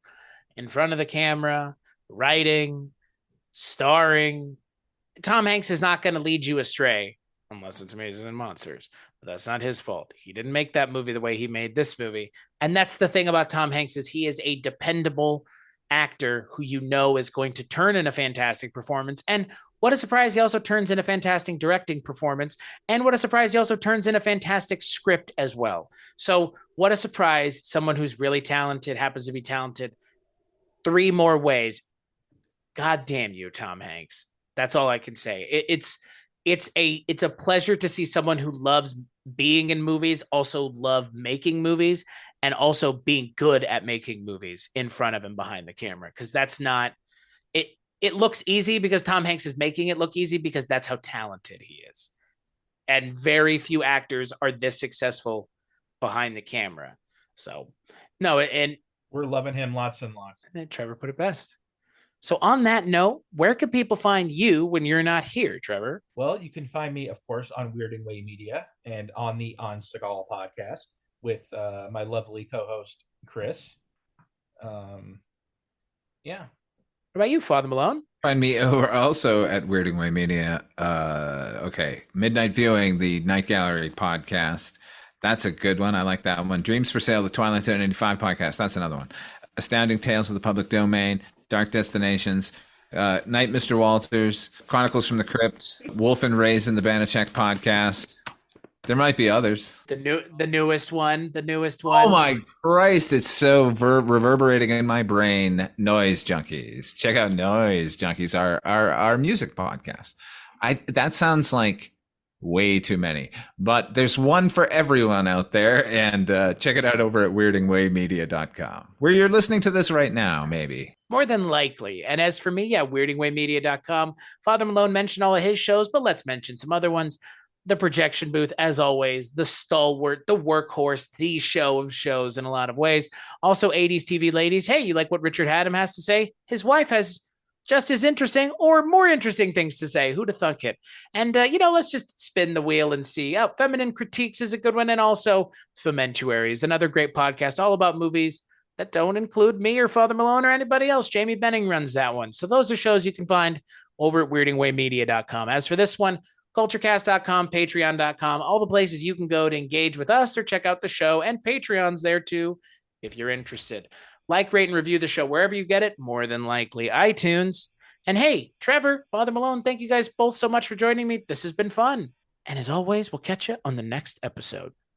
in front of the camera, writing, starring. Tom Hanks is not going to lead you astray unless it's Mazes and Monsters. But that's not his fault. He didn't make that movie the way he made this movie. And that's the thing about Tom Hanks, is he is a dependable actor who is going to turn in a fantastic performance. And what a surprise, he also turns in a fantastic directing performance. And what a surprise, he also turns in a fantastic script as well. So what a surprise, someone who's really talented happens to be talented 3 more ways. God damn you, Tom Hanks. That's all I can say. It's a pleasure to see someone who loves being in movies, also love making movies, and also being good at making movies in front of and behind the camera. Because that's not it looks easy because Tom Hanks is making it look easy, because that's how talented he is. And very few actors are this successful behind the camera. So, no, and we're loving him lots and lots. Trevor put it best. So on that note, where can people find you when you're not here, Trevor? Well, you can find me, of course, on Weirding Way Media and on the On Seagal podcast with my lovely co-host, Chris. Yeah. What about you, Father Malone? Find me over also at Weirding Way Media. Okay. Midnight Viewing, the Night Gallery podcast. That's a good one. I like that one. Dreams for Sale, the Twilight Zone 85 podcast. That's another one. Astounding Tales of the Public Domain, Dark Destinations, Night Mr. Walters, Chronicles from the Crypt, Wolf and Raisin, the Banachek podcast. There might be others. The newest one. Oh my Christ! It's so reverberating in my brain. Noise Junkies. Check out Noise Junkies, our music podcast. That sounds like way too many, but there's one for everyone out there, and check it out over at weirdingwaymedia.com, where you're listening to this right now, maybe. More than likely. And as for me, yeah, weirdingwaymedia.com. Father Malone mentioned all of his shows, but let's mention some other ones. The Projection Booth, as always, the stalwart, the workhorse, the show of shows in a lot of ways. Also, 80s TV ladies. Hey, you like what Richard Haddam has to say? His wife has just as interesting or more interesting things to say. Who'd have thunk it? And, let's just spin the wheel and see. Oh, Feminine Critiques is a good one. And also Fementuary is another great podcast all about movies that don't include me or Father Malone or anybody else. Jamie Benning runs that one. So those are shows you can find over at weirdingwaymedia.com. As for this one, Kulturecast.com, Patreon.com, all the places you can go to engage with us or check out the show, and Patreon's there too if you're interested. Like, rate, and review the show wherever you get it, more than likely iTunes. And hey, Trevor, Father Malone, thank you guys both so much for joining me. This has been fun. And as always, we'll catch you on the next episode.